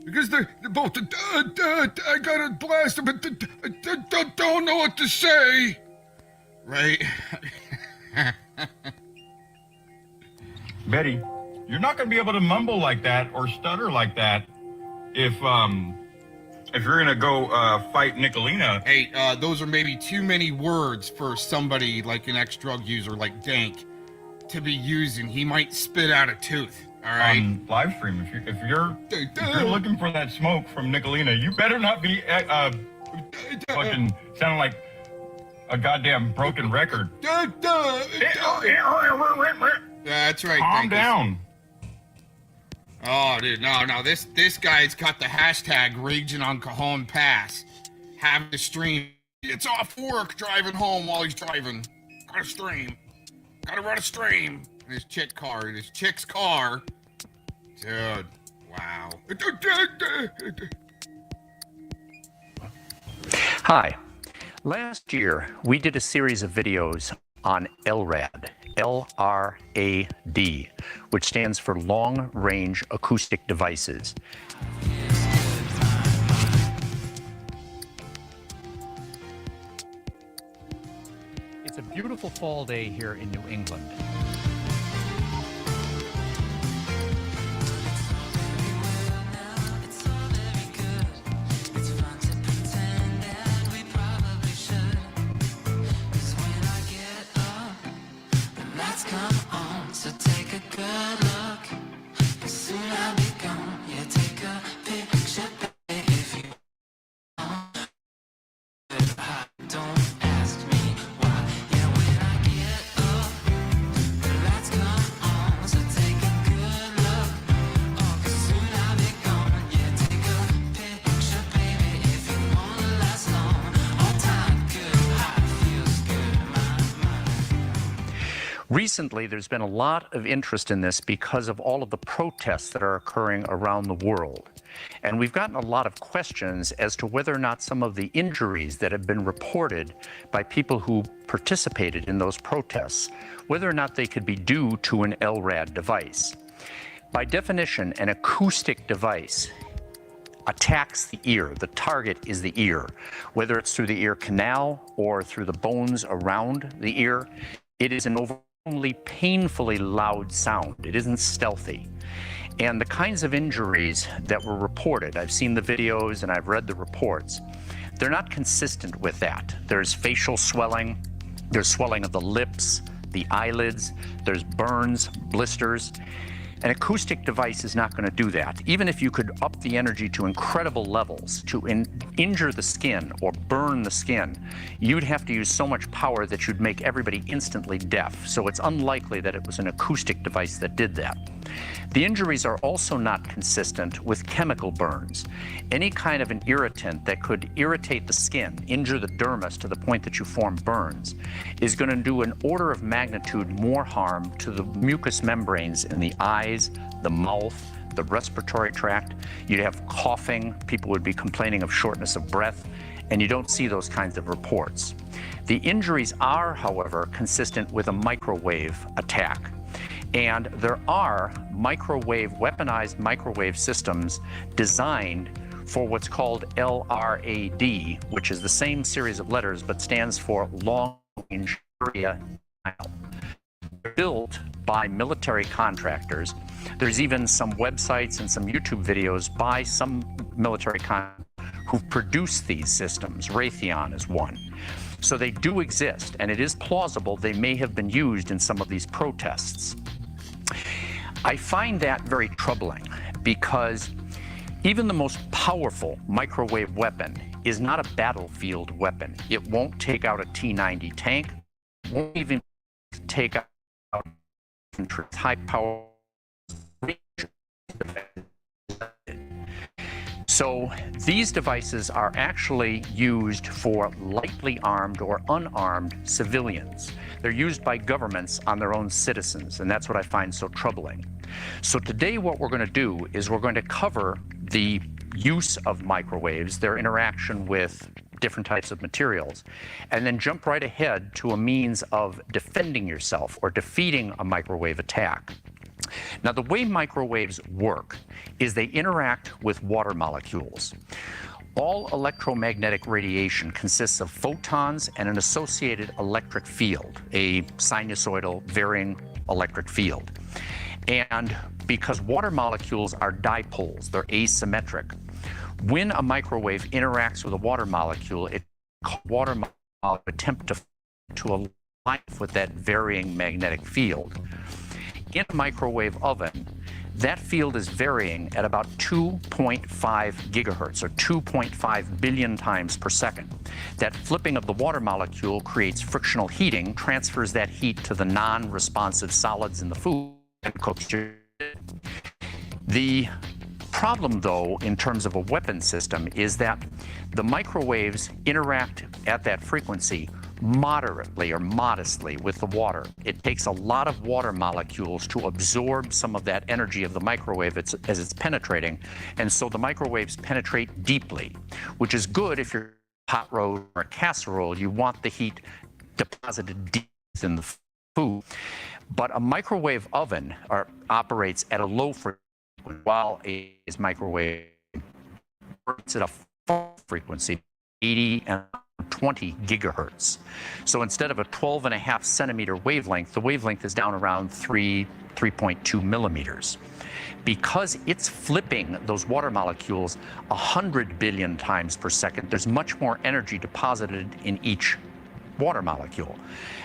Because they're both, I got a blast, but don't know what to say. Right? Betty, you're not going to be able to mumble like that or stutter like that if you're gonna go fight Nicolina. Hey, those are maybe too many words for somebody like an ex-drug user like Dank to be using. He might spit out a tooth. All right. On live stream, if you're looking for that smoke from Nicolina, you better not be fucking sounding like a goddamn broken record. That's right. Calm down. Oh, dude, no, this guy's got the hashtag raging on Cajon Pass. Have the stream. It's off work driving home while he's driving. Gotta stream. Gotta run a stream. His chick's car. Dude, wow. Hi. Last year, we did a series of videos on LRAD, L-R-A-D, which stands for Long Range Acoustic Devices. It's a beautiful fall day here in New England. Recently, there's been a lot of interest in this because of all of the protests that are occurring around the world. And we've gotten a lot of questions as to whether or not some of the injuries that have been reported by people who participated in those protests, whether or not they could be due to an LRAD device. By definition, an acoustic device attacks the ear. The target is the ear, whether it's through the ear canal or through the bones around the ear. It is an overwhelmingly painfully loud sound. It isn't stealthy. And the kinds of injuries that were reported, I've seen the videos and I've read the reports, they're not consistent with that. There's facial swelling, there's swelling of the lips, the eyelids, there's burns, blisters. An acoustic device is not going to do that. Even if you could up the energy to incredible levels to injure the skin or burn the skin, you'd have to use so much power that you'd make everybody instantly deaf. So it's unlikely that it was an acoustic device that did that. The injuries are also not consistent with chemical burns. Any kind of an irritant that could irritate the skin, injure the dermis to the point that you form burns, is going to do an order of magnitude more harm to the mucous membranes in the eyes, the mouth, the respiratory tract. You'd have coughing, people would be complaining of shortness of breath, and you don't see those kinds of reports. The injuries are, however, consistent with a microwave attack. And there are weaponized microwave systems designed for what's called LRAD, which is the same series of letters but stands for Long Range Area Denial. Built by military contractors. There's even some websites and some YouTube videos by some military contractors who've produced these systems. Raytheon is one. So they do exist, and it is plausible they may have been used in some of these protests. I find that very troubling because even the most powerful microwave weapon is not a battlefield weapon. It won't take out a T-90 tank, won't even take out high power. So these devices are actually used for lightly armed or unarmed civilians. They're used by governments on their own citizens, and that's what I find so troubling. So today what we're going to do is we're going to cover the use of microwaves, their interaction with different types of materials, and then jump right ahead to a means of defending yourself or defeating a microwave attack. Now, the way microwaves work is they interact with water molecules. All electromagnetic radiation consists of photons and an associated electric field, a sinusoidal varying electric field. And because water molecules are dipoles, they're asymmetric, when a microwave interacts with a water molecule, it water molecule attempt to align with that varying magnetic field. In a microwave oven, that field is varying at about 2.5 gigahertz, or 2.5 billion times per second. That flipping of the water molecule creates frictional heating, transfers that heat to the non-responsive solids in the food, and cooks it. The problem, though, in terms of a weapon system, is that the microwaves interact at that frequency moderately or modestly with the water. It takes a lot of water molecules to absorb some of that energy of the microwave as it's penetrating, and so the microwaves penetrate deeply, which is good if you're a hot roast or a casserole. You want the heat deposited deep in the food. But a microwave oven operates at a low frequency, while a microwave operates at a full frequency, 80 and 20 gigahertz. So instead of a 12.5 centimeter wavelength, the wavelength is down around 3.2 millimeters. Because it's flipping those water molecules 100 billion times per second, there's much more energy deposited in each water molecule.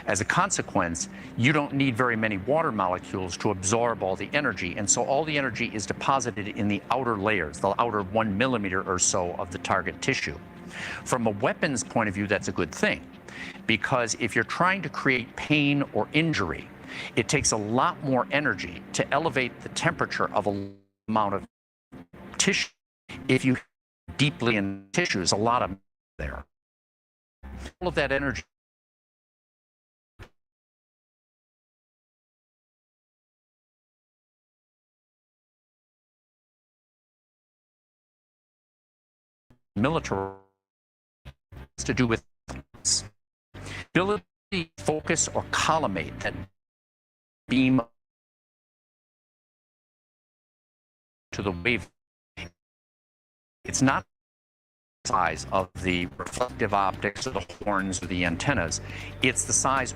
As a consequence, you don't need very many water molecules to absorb all the energy, and so all the energy is deposited in the outer layers, the outer 1 millimeter or so of the target tissue. From a weapons point of view, that's a good thing, because if you're trying to create pain or injury, it takes a lot more energy to elevate the temperature of a amount of tissue. If you deeply in tissues, a lot of there. All of that energy military to do with ability to focus or collimate that beam to the wave. It's not the size of the reflective optics or the horns or the antennas. It's the size